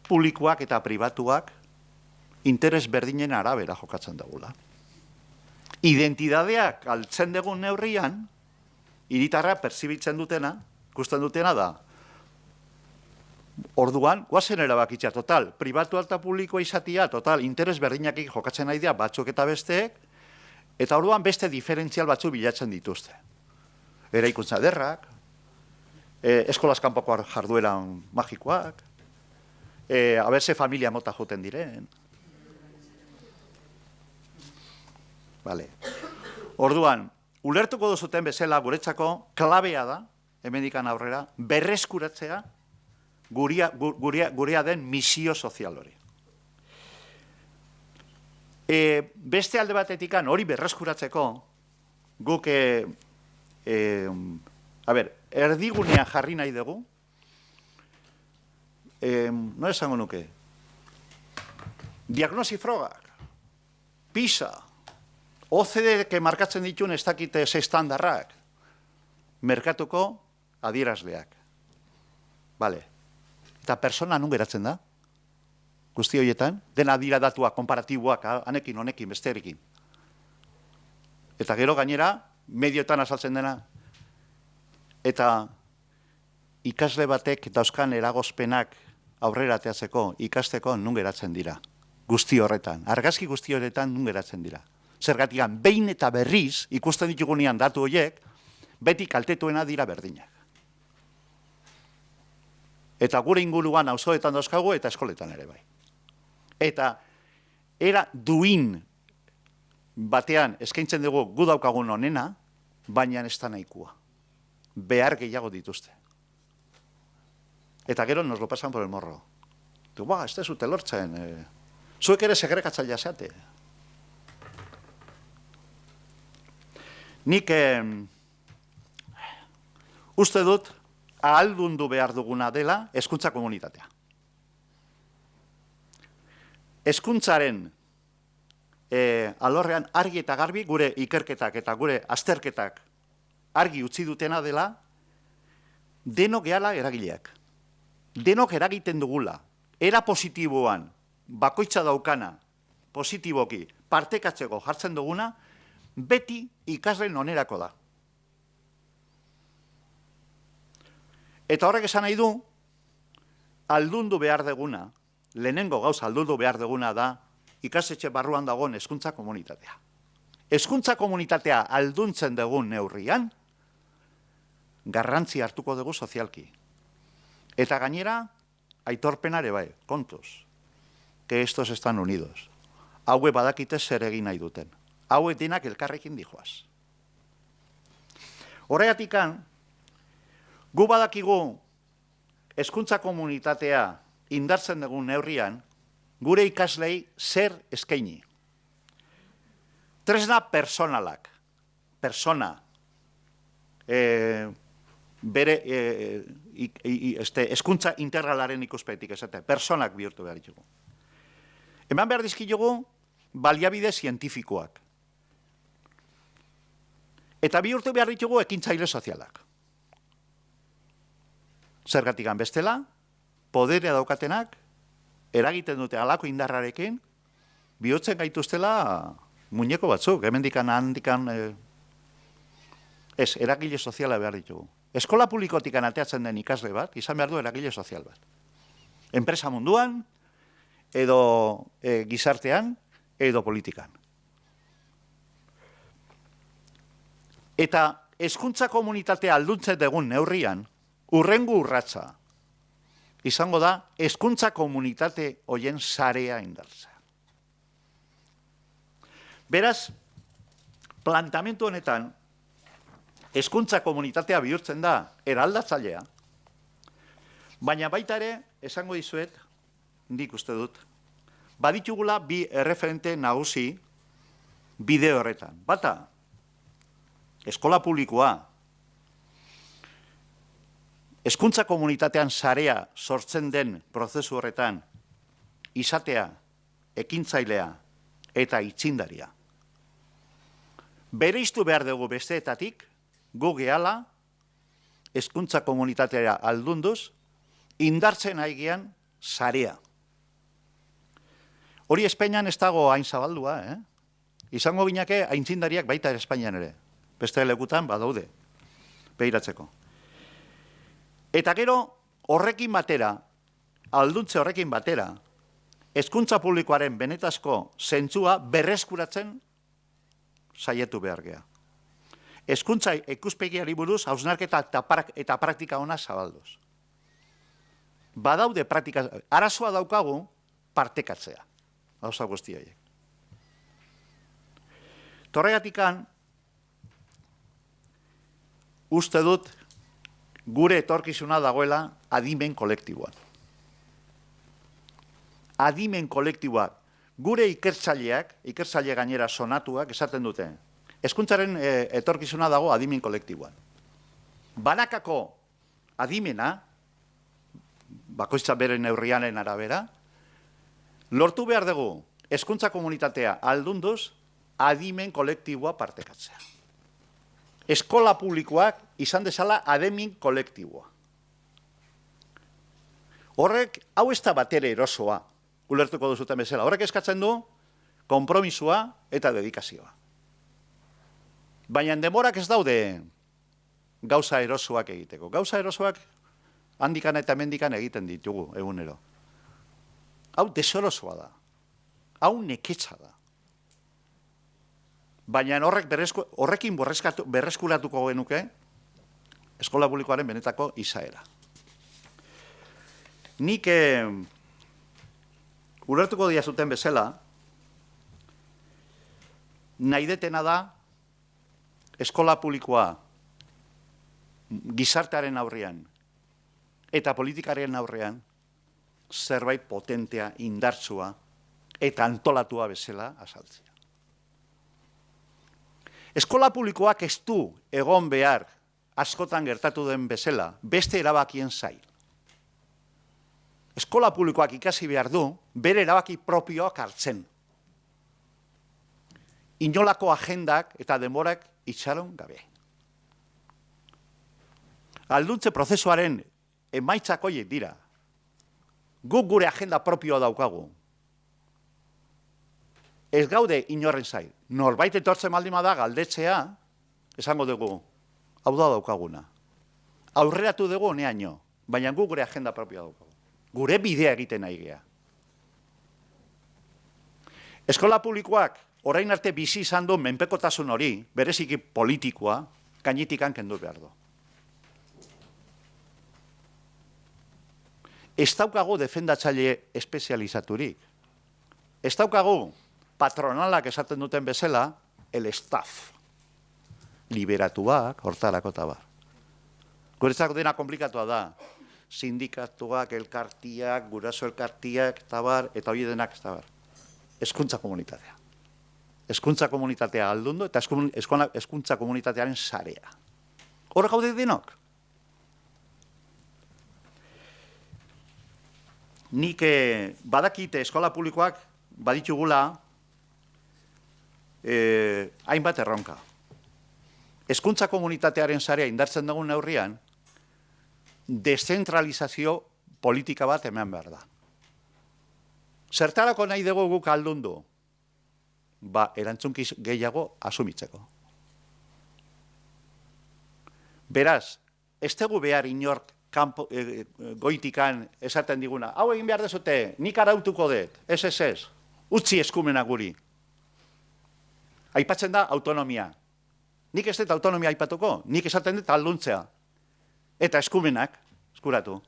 publikoak eta pribatuak interes berdinen arabera jokatzen dugula. Identidadeak altzen dugun neurrian, hiritarra perzibitzen dutena, ikusten dutena da, orduan, guazen erabakitza, total, pribatu eta publikoa izatea, total, interes berdinakik jokatzen nahi dira batzuk eta besteek, eta orduan beste diferentzial batzuk bilatzen dituzte. Eraikuntza derrak, eskolaz kanpoko jardueran magikoak, aberse familia mota joten diren. Vale. Orduan, ulertuko duzuten bezala guretzako klabea da, hemendikan aurrera, berreskuratzea gurea den misio sozial hori. Beste alde batetikan hori berreskuratzeko, guk, erdigunean jarri nahi dugu, no esango nuke, diagnosi frogak, PISA, OCDEk markatzen dituen ez dakite ze estandarrak, merkatuko adierazleak. Bale. Eta persona nun geratzen da? Guzti horietan, dena dira datua komparatiboak, hanekin, honekin, besterekin. Eta gero gainera, medioetan azaltzen dena. Eta ikasle batek dauzkan eragozpenak aurrera ateatzeko, ikasteko nun geratzen dira. Guzti horretan, argazki guzti horretan nun geratzen dira. Zergatikan, behin eta berriz, ikusten ditugunean datu horiek, beti kaltetuena dira berdinak. Eta gure inguruan auzoetan dauzkagu eta eskoletan ere bai. Eta era duin batean eskaintzen dugu gu daukagun honena, baina ez da nahikoa. Behar gehiago dituzte. Eta gero nos lo pasan por el morro. Ez da zute lortzen. Zuek ere segregatzailea zeate. Nik uste dut ahaldundu behar duguna dela hezkuntza komunitatea. Hezkuntzaren alorrean argi eta garbi gure ikerketak eta gure azterketak argi utzi dutena dela denok gehala eragileak. Denok eragiten dugula. Era positiboan, bakoitza daukana, positiboki, partekatzeko jartzen duguna, beti ikasleen onerako da. Eta horrek esan nahi du, aldundu behar duguna, lehenengo gauza aldundu behar duguna da, ikastetxe barruan dagoen hezkuntza komunitatea. Hezkuntza komunitatea alduntzen dugun neurrian, garrantzi hartuko dugu sozialki. Eta gainera, aitorpenare bai, kontuz, que estos están unidos. Haue badakite zer egin nahi duten. Haue denak elkarrekin dijoaz. Horregatikan, gu badakigu hezkuntza komunitatea indartzen dugun neurrian, gure ikaslei zer eskaini. Tresna personalak, persona, bere hezkuntza integralaren ikuspetik esate, personak bihurtu behar ditugu. Eman behar dizkilugu baliabide zientifikoak. Eta bihurtu behar ditugu ekintzaile sozialak. Zergatikan bestela, poderea daukatenak, eragiten dute halako indarrarekin, bihurtzen gaituztela muñeko batzuk, hemendikan handikan, eragile soziala behar ditugu. Eskola publikotikan ateatzen den ikasle bat, izan behar du eragile sozial bat. Enpresa munduan, edo gizartean, edo politikan. Eta hezkuntza komunitatea alduntzen dugun neurrian, hurrengo urratsa izango da hezkuntza komunitate hoien sarea indartzea. Beraz, plantamendu honetan, hezkuntza komunitatea bihurtzen da eraldatzailea, baina baita ere, esango dizuet, nik uste dut, baditugula bi erreferente nagusi bide horretan. Bata, eskola publikoa, hezkuntza komunitatean sarea sortzen den prozesu horretan, izatea, ekintzailea eta itzindaria. Bereiztu behar dugu besteetatik, gu gehala, hezkuntza komunitatea aldunduz, indartzen aigean sarea. Hori Espainian ez dago hain zabaldua, Izango ginake aintzindariak baita Espainian ere. Beste lekutan badaude, behiratzeko. Eta gero, horrekin batera, alduntze horrekin batera, hezkuntza publikoaren benetazko zentzua berreskuratzen saietu behar gea. Hezkuntza ikuspegiari buruz hausnarketa eta praktika ona zabalduz. Badaude praktika, arazoa daukagu partekatzea, gauza guzti horiek. Torregatikan, uste dut gure etorkizuna dagoela adimen kolektiboan. Adimen kolektiboak, gure ikertzaile gainera sonatuak esaten dute, hezkuntzaren etorkizuna dago adimen kolektiboan. Banakako adimena, bakoitza bere neurrianen arabera, lortu behar dugu hezkuntza komunitatea aldunduz, adimen kolektiboa partekatzea. Eskola publikoak izan dezala adimen kolektiboa. Horrek, hau ez da batere erosoa, ulertuko duzuten bezala. Horrek eskatzen du konpromisua eta dedikazioa. Baina denborak ez daude gauza erosoak egiteko. Gauza erosoak handikan eta hemendikan egiten ditugu egunero. Hau desorosoa da. Hau neketsa da. Baina horrekin berreskuratuko genuke eskola publikoaren benetako izaera. Nik ulertuko diazuten bezala, nahi detena da eskola publikoa gizartearen aurrean eta politikaren aurrean zerbait potentea, indartsua eta antolatua bezala azaltzea. Eskola publikoak ez du egon behar askotan gertatu den bezala beste erabakien zail. Eskola publikoak ikasi behar du bere erabaki propioak hartzen. Inolako agendak eta denborak itxaron gabe. Alduntze prozesuaren emaitzak horiek dira. Guk gure agenda propioa daukagu. Ez gaude inorren zail. Norbait etortzen baldin bada galdetzea, esango dugu, hau da daukaguna. Aurreratu dugu honeaino, baina guk gure agenda propioa daukagu. Gure bidea egiten nahi gea. Eskola publikoak orain arte bizi izan du menpekotasun hori, bereziki politikoa, gainetikan kendu behar du. Ez daukagu defendatzaile espezializaturik. Ez daukagu patronalak esaten duten bezala, el staff. Liberatuak, hortarako eta bar. Guretzako dena komplikatua da. Sindikatuak, elkartiak, guraso elkartiak, eta bar, eta hori denak, eta bar. Hezkuntza komunitatea. Hezkuntza komunitatea aldundu eta hezkuntza komunitatearen sarea. Hor gaude denok. Nik badakite eskola publikoak baditugula hainbat erronka. Hezkuntza komunitatearen sarea indartzen dugun neurrian, deszentralizazio politika bat eman behar da. Zertarako nahi dugu guk aldundu? Erantzunkiz gehiago asumitzeko. Beraz, ez dugu behar inork goitikan esaten diguna. Hau egin behar dezute, nik arautuko dut, ez, utzi eskumena guri. Aipatzen da autonomia. Nik ez dut autonomia aipatuko, nik esaten dut alduntzea. Eta eskumenak, eskuratu.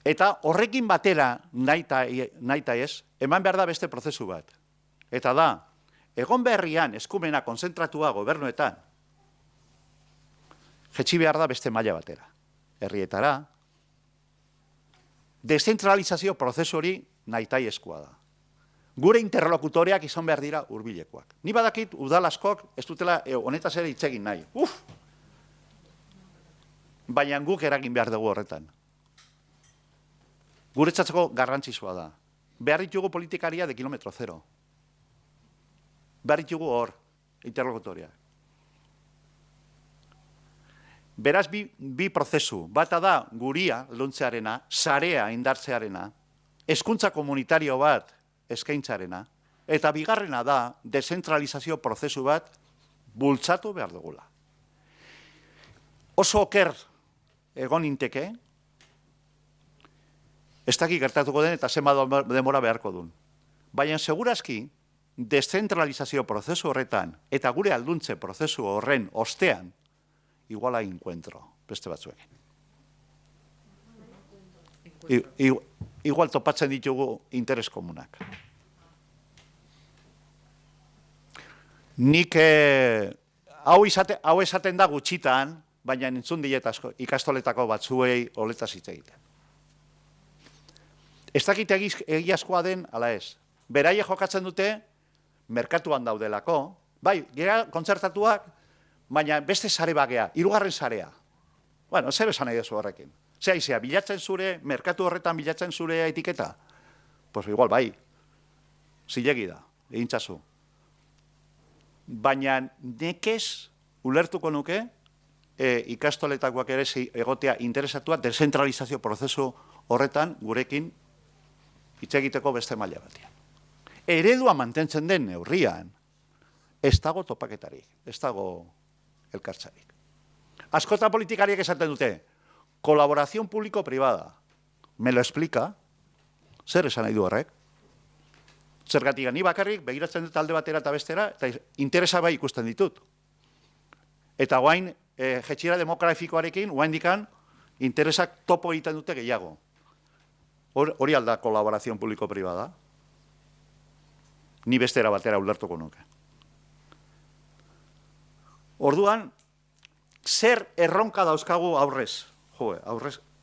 Eta horrekin batera naita ez, eman behar da beste prozesu bat. Eta da, egon berrian eskumena konzentratua gobernuetan, jetxi behar da beste maila batera. Herrietara, deszentralizazio prozesu hori nahitaiezkoa da. Gure interlokutoreak izan behar dira hurbilekoak. Ni badakit udal askok ez dutela honetaz ere hitz egin nahi. Baina guk eragin behar dugu horretan. Guretzatzeko garrantzitsua da. Behar ditugu politikaria de kilometro zero. Behar ditugu hor, interlokutoreak. Beraz, bi prozesu. Bata da guria luntzearena, sarea indartzearena, hezkuntza komunitario bat eskaintzarena, eta bigarrena da dezentralizazio prozesu bat bultzatu behar dugula. Oso oker egon inteke, ez dakik gertatuko den eta zenbat denbora beharko duen. Baina segurazki, deszentralizazio prozesu horretan eta gure alduntze prozesu horren ostean, iguala encuentro, beste batzuekin. Igual topatzen ditugu interes komunak. Nik hau esaten da gutxitan, baina entzun diet ikastoletako batzuei holetaz hitz egiten. Ez dakit egiazkoa den, ala ez. Beraiek jokatzen dute, merkatuan daudelako, bai, gera kontzertatuak, baina beste sare bagea, hirugarren sarea. Bueno, zer esan nahi dezu horrekin. Zer aizea, bilatzen zure, merkatu horretan bilatzen zure etiketa? Pues igual, bai, zilegi da, egintzazu. baina nekez ulertuko nuke ikastoletakoak ere egotea interesatua dezentralizazio prozesu horretan gurekin hitz egiteko beste maila batean. Eredua mantentzen den neurrian, ez dago topaketarik, ez dago elkartzarik. Askota politikariek esaten dute, kolaborazion publiko-privada. Me lo explica, zer esan nahi du horrek? Zergatik ni bakarrik begiratzen dut alde batera eta bestera, eta interesa bai ikusten ditut. Eta guain, jetxira demografikoarekin, guain dikan, interesak topo egiten dute gehiago. Hori alda kolaborazion publiko-privada. Ni bestera batera ulertuko nuke. Orduan, zer erronka dauzkagu aurrez?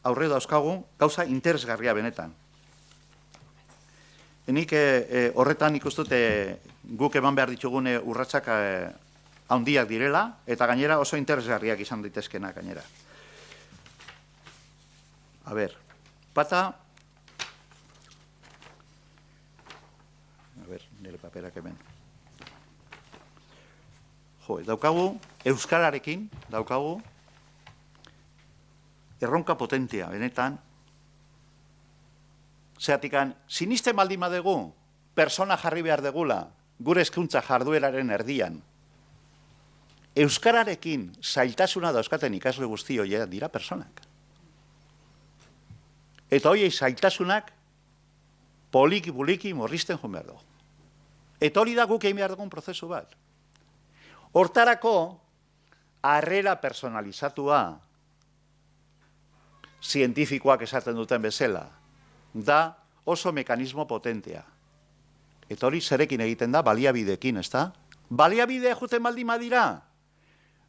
Aurre dauzkagu gauza interesgarria benetan. Nik horretan ikustute guk eman behar ditugune urratsak handiak direla, eta gainera oso interesgarriak izan daitezkenak gainera. A ber, bata... A ber, nire paperak hemen. Daukagu, euskararekin, daukagu, erronka potentea, benetan, zeatikan, sinisten baldin badegu, persona jarri behar degula, gure hezkuntza jardueraren erdian, euskararekin zailtasuna dauzkaten ikasle guzti horiek dira personak. Eta horiei zailtasunak poliki-buliki morristen joan behar dugu. Eta hori da guk egin behar dugun prozesu bat. Hortarako, harrera personalizatua, zientifikoak esaten duten bezala, da oso mekanismo potentea. Eta hori zerekin egiten da, baliabideekin, ez da? Baliabidea juten baldin badira,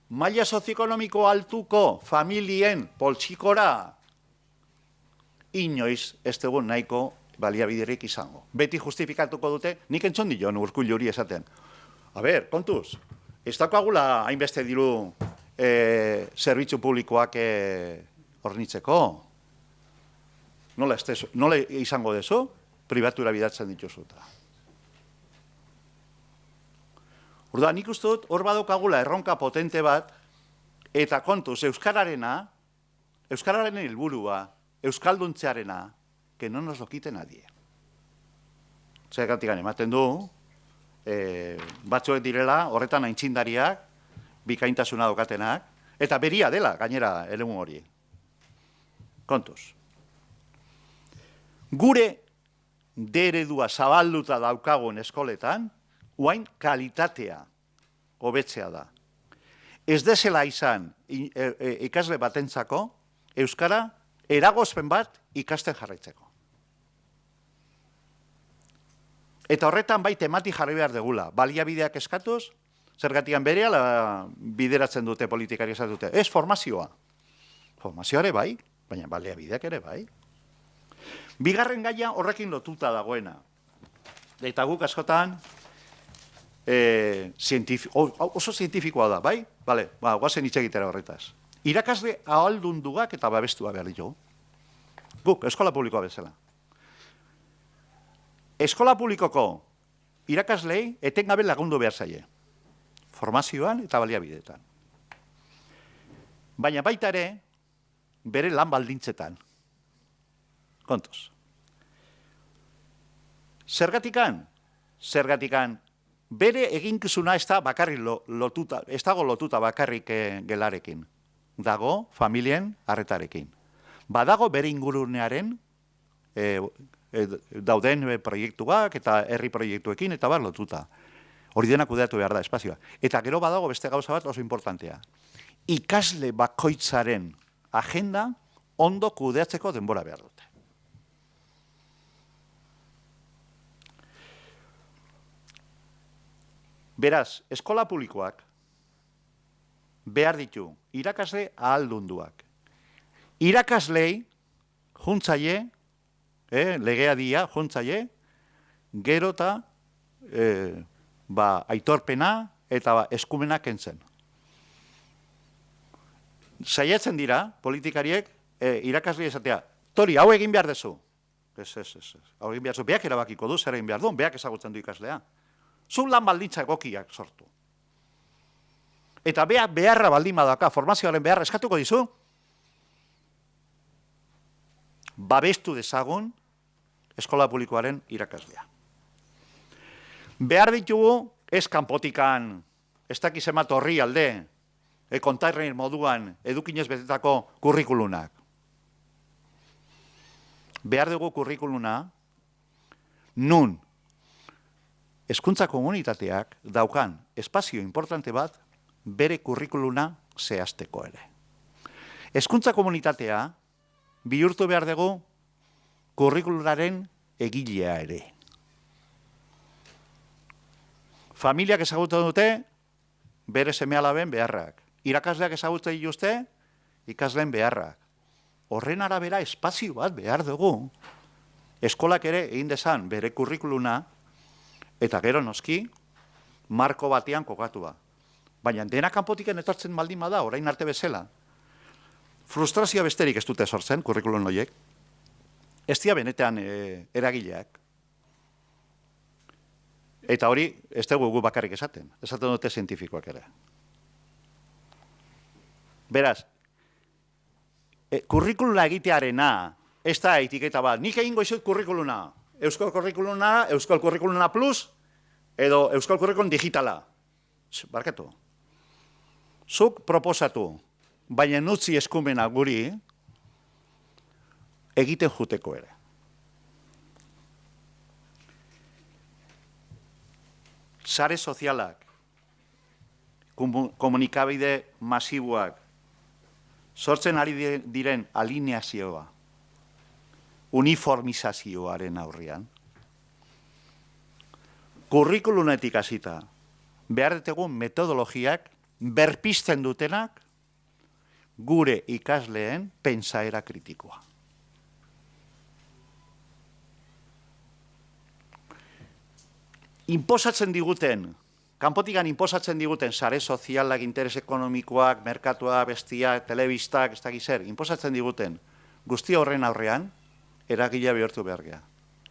maila sozioekonomiko altuko familien poltsikora, inoiz ez dugu nahiko baliabiderik izango. Beti justifikatuko dute, nik entzun dio Urkullu hori esaten. A ber, kontuz, ez daukagula hainbeste diru zerbitzu publikoak hornitzeko. Nola izango dezu? Pribatura bidatzen dituzuta. Orduan, nik uste dut, hor badaukagula erronka potente bat, eta kontuz, euskararen helburua, euskalduntzearena, que no nos lo quite nadie. Zergatik ematen du, batzuek direla, horretan aintzindariak, bikaintasuna daukatenak, eta beria dela, gainera, eremu hori. Kontuz. Gure deredua zabalduta daukagun eskoletan, uain kalitatea hobetzea da. Ez desela izan ikasle batentzako, euskara eragozpen bat ikasten jarraitzeko. Eta horretan bai temati jarri behar degula. Baliabideak eskatuz, zergatikan berehala bideratzen dute politikari esatute. Ez formazioa. Formazioa ere bai, baina baliabideak ere bai. Bigarren gaia horrekin lotuta dagoena. Eta guk askotan oso zientifikoa da, bai? Bale, guazen hitz egitera horretaz. Irakasle ahaldunduak eta babestua behar ditugu. Guk, eskola publikoa bezala. Eskola publikoko irakaslei etengabe lagundu behar zaie. Formazioan eta baliabideetan. Baina baita ere, bere lan baldintzetan. Kontuz. Zergatikan, bere eginkizuna ez da bakarrik lotuta, ez dago lotuta bakarrik gelarekin. Dago familien arretarekin. Badago bere ingurunearen dauden proiektuak eta herri proiektuekin eta bar lotuta. Hori dena kudeatu behar da, espazioa. Eta gero badago beste gauza bat oso importantea. Ikasle bakoitzaren agenda ondo kudeatzeko denbora behar dute. Beraz, eskola publikoak behar ditu irakasle ahaldunduak. Irakaslei juntzaile, legea dia, juntzaile, gero eta aitorpena eta eskumenak kentzen. Saiatzen dira, politikariek, irakasle esatea, tori, hau egin behar dezu. Ez. Hau egin behar dezu, beak erabakiko du, zer egin behar du, beak ezagutzen du ikaslea. Zu lan baldintza egokiak sortu. Eta beharra baldin badaka, formazioaren beharra eskatuko dizu, babestu dezagun eskola publikoaren irakaslea. Behar ditugu, ez kanpotikan, ez dakiz emat horri alde, kontairren moduan edukinez betetako kurrikulunak. Behar dugu kurrikuluna, nun hezkuntza komunitateak daukan espazio importante bat bere kurrikuluna zehazteko ere. Hezkuntza komunitatea bihurtu behar dugu kurrikulunaren egilea ere. Familiak ezagutzen dute bere seme-alaben beharrak. Irakasleak ezagutzen dituzte ikasleen beharrak. Horren arabera espazio bat behar dugu. Eskolak ere egin dezan bere kurrikuluna eta gero noski marko batean kokatua. Baina dena kanpotiken etortzen baldin bada, orain arte bezala. Frustrazioa besterik ez dute sortzen kurrikulun horiek. Ez dira benetan eragileak. Eta hori, ez dugu gu bakarrik esaten dute zientifikoak ere. Beraz, kurrikuluna egitearena, ez da etiketa bat, nik egingo izut kurrikuluna, Euskal Kurrikuluna Plus, edo Euskal Kurrikulun Digitala. Barkatu. Zuk proposatu, baina nutzi eskumena guri, egiten juteko ere. Sare sozialak, komunikabide masiboak, sortzen ari diren alineazioa, uniformizazioaren aurrian, kurrikulunetik hasita, behar ditugu metodologiak berpizten dutenak gure ikasleen pentsaera kritikoa. Inposatzen diguten, kanpotikan inposatzen diguten sare sozialak, interes ekonomikoak, merkatua, bestia, telebistak, ez dakiz zer, inposatzen diguten guzti horren aurrean, eragilea bihurtu behar gea.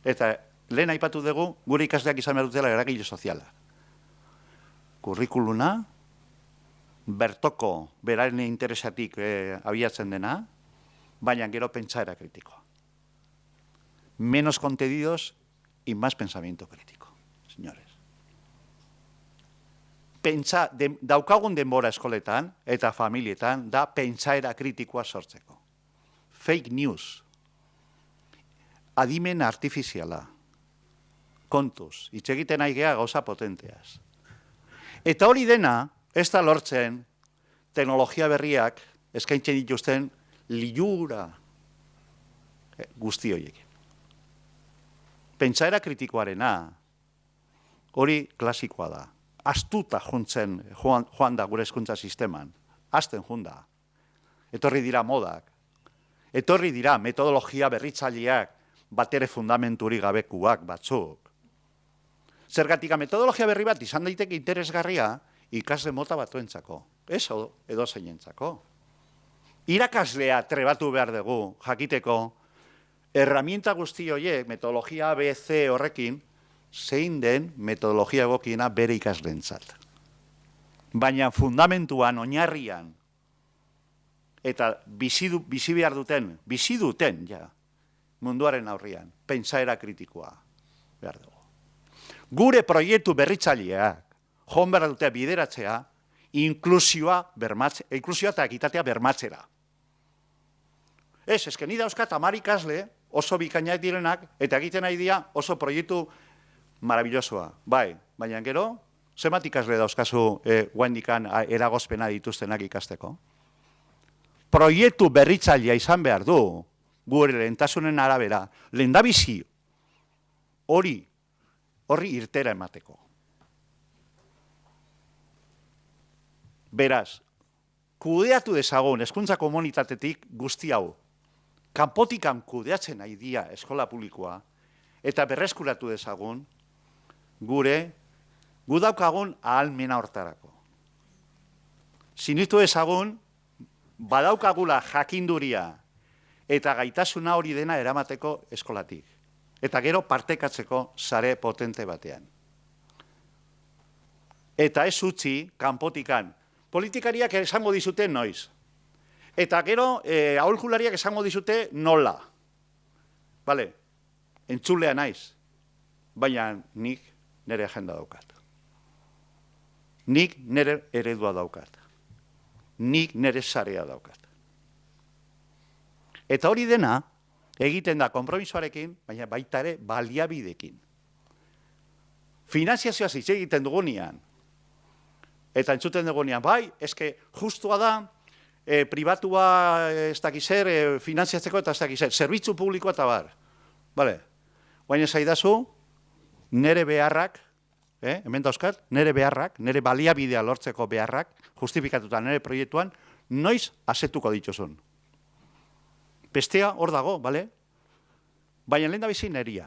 Eta lehen aipatu dugu, gure ikasleak izan behar dutela eragile soziala. Kurrikuluna, bertoko, beraren interesatik abiatzen dena, baina gero pentsaera kritikoa. Menos contenidos y más pensamiento crítico. Señores. Daukagun denbora eskoletan eta familietan da pentsaera kritikoa sortzeko. Fake news. Adimen artifiziala. Kontuz. Itxegiten aigea gauza potenteaz. Eta hori dena, ez da lortzen teknologia berriak eskaintzen dituzten liura guzti horiekin. Pentsaera kritikoarena, hori klasikoa da. Astuta joan da gure hezkuntza sisteman. Azten joan da. Etorri dira modak. Etorri dira metodologia berritzaileak batere fundamenturi gabekuak batzuk. Zergatik metodologia berri bat izan daiteke interesgarria ikasle mota batuentzako. Ez edo zeinentzako. Irakaslea trebatu behar dugu jakiteko herramienta guzti horiek, metodologia ABC horrekin, zein den metodologia egokiena bere ikasleentzat. Baina fundamentuan, oinarrian, eta bizi behar duten, bizi duten, ja, munduaren aurrian, pentsaera kritikoa behar dugu. Gure proiektu berritzaileak, joan behar dute bideratzea, inklusioa eta ekitatea bermatzera. Ez, ni dauzkat 10 ikasle, oso bikainak direnak, eta egiten nahi dira oso proiektu marabillosoa. Bai, baina gero, zenbat ikasle dauzkazu guaindikan eragozpena dituztenak ikasteko? Proiektu berritzailea izan behar du, gure lehentasunen arabera, lehendabizi horri irtera emateko. Beraz, kudeatu dezagun hezkuntza komunitatetik guzti hau, kanpotikan kudeatzen nahi dia eskola publikoa, eta berreskuratu dezagun, gu daukagun ahalmena hortarako. Sinitu dezagun, badaukagula jakinduria eta gaitasuna hori dena eramateko eskolatik. Eta gero partekatzeko sare potente batean. Eta ez utzi, kanpotikan, politikariak esango dizute noiz. Eta gero, aholkulariak esango dizute nola. Bale, entzulea naiz, baina nik nire agenda daukat. Nik nire eredua daukat. Nik nire sarea daukat. Eta hori dena, egiten da konpromisoarekin, baina baita ere baliabidekin. Finanziazioa hitz egiten dugunean, eta entzuten dugunean, bai, eske justua da, pribatua ez dakizer, finanziatzeko eta ez dakizer, zerbitzu publikoa eta bar. Bale, baina zaidazu, nire beharrak, hemen dauzkat, nire beharrak, nire baliabidea lortzeko beharrak, justifikatuta nire proiektuan, noiz asetuko dituzun. Bestea hor dago, bale? Baina lehen da bizi neria.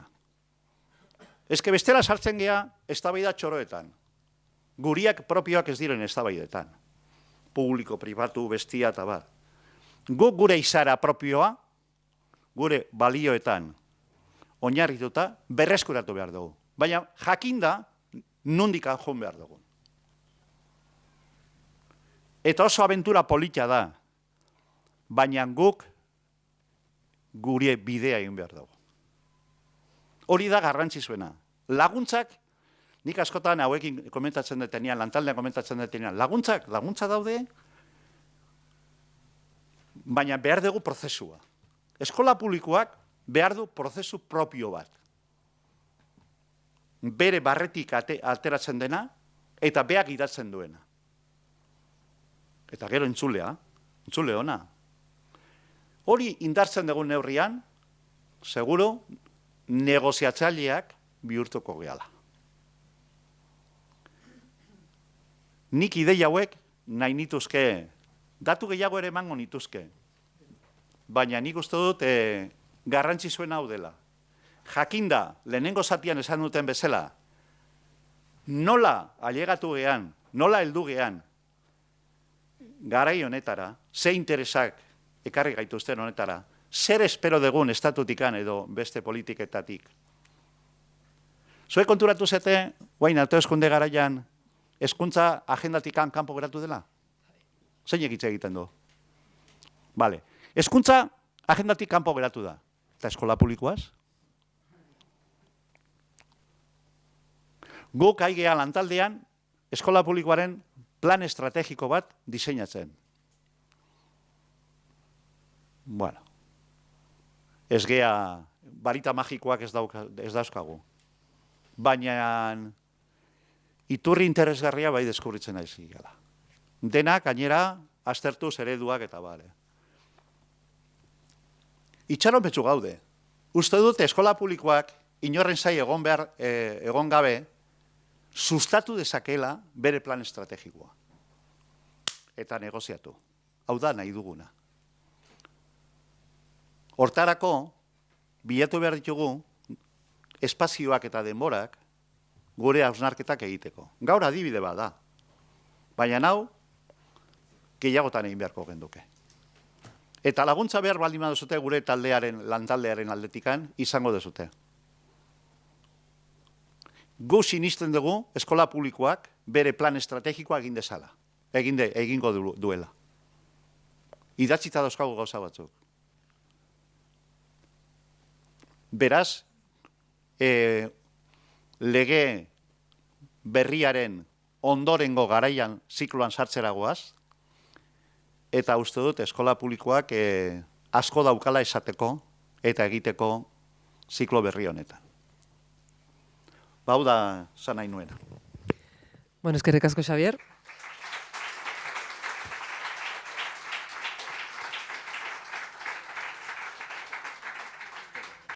Eske bestela sartzen gea eztabaida txoroetan. Guriak propioak ez diren eztabaidetan. Publiko, pribatu, bestia eta bar. Guk gure izara propioa, gure balioetan oinarrituta berreskuratu behar dugu. Baina jakinda nondik joan behar dugu. Eta oso abentura polita da, baina guk gure bidea egin behar dugu. Hori da garrantzizuena. Laguntzak, nik askotan hauekin komentatzen detenean, lantaldean komentatzen detenean, laguntza daude, baina behar dugu prozesua. Eskola publikoak behar du prozesu propio bat. Bere barretik alteratzen dena, eta beak idatzen duena. Eta gero entzule ona. Hori indartzen dugun neurrian, seguro, negoziatzaileak bihurtuko gehala. Nik ideia hauek nahi nituzke, datu gehiago ere emango nituzke, baina nik uste dut garrantzizuen hau dela. Jakinda, lehenengo zatian esan duten bezala, nola ailegatu gean, nola heldu gean, garai honetara, ze interesak ekarri gaituzten honetara, zer espero dugun estatutikan edo beste politiketatik. Zuek konturatu zete, guain, hauteskunde garaian, hezkuntza agendatikan kanpo geratu dela? Zeinek hitz egiten du? Bale, hezkuntza agendatik kanpo geratu da. Eta eskola publikoaz? Guk aigea lantaldean, eskola publikoaren plan estrategiko bat diseinatzen. Bueno, ez gea barita magikoak ez dauzkagu. Baina iturri interesgarria bai deskubritzen aizi gala. Denak, gainera, aztertuz ereduak eta bale. Itxaron betxu gaude. Uste dut eskola publikoak inorren zai egon gabe sustatu dezakela bere plan estrategikoa. Eta negoziatu. Hau da nahi duguna. Hortarako, bilatu behar ditugu, espazioak eta denborak gure hausnarketak egiteko. Gaur adibide bat da. Baina hau, gehiagotan egin beharko genduke. Eta laguntza behar baldin baduzute gure lantaldearen aldetikan izango dezute. Gu sinisten dugu eskola publikoak bere plan estrategikoa egin dezala. Egingo duela. Idatzita dauzkagu gauza batzuk. Beraz, lege berriaren ondorengo garaian zikloan sartzeragoaz, eta uste dut eskola publikoak asko daukala esateko eta egiteko ziklo berri honetan. Bau da zan nahi nuena. Bueno, eskerrik asko, Xavier.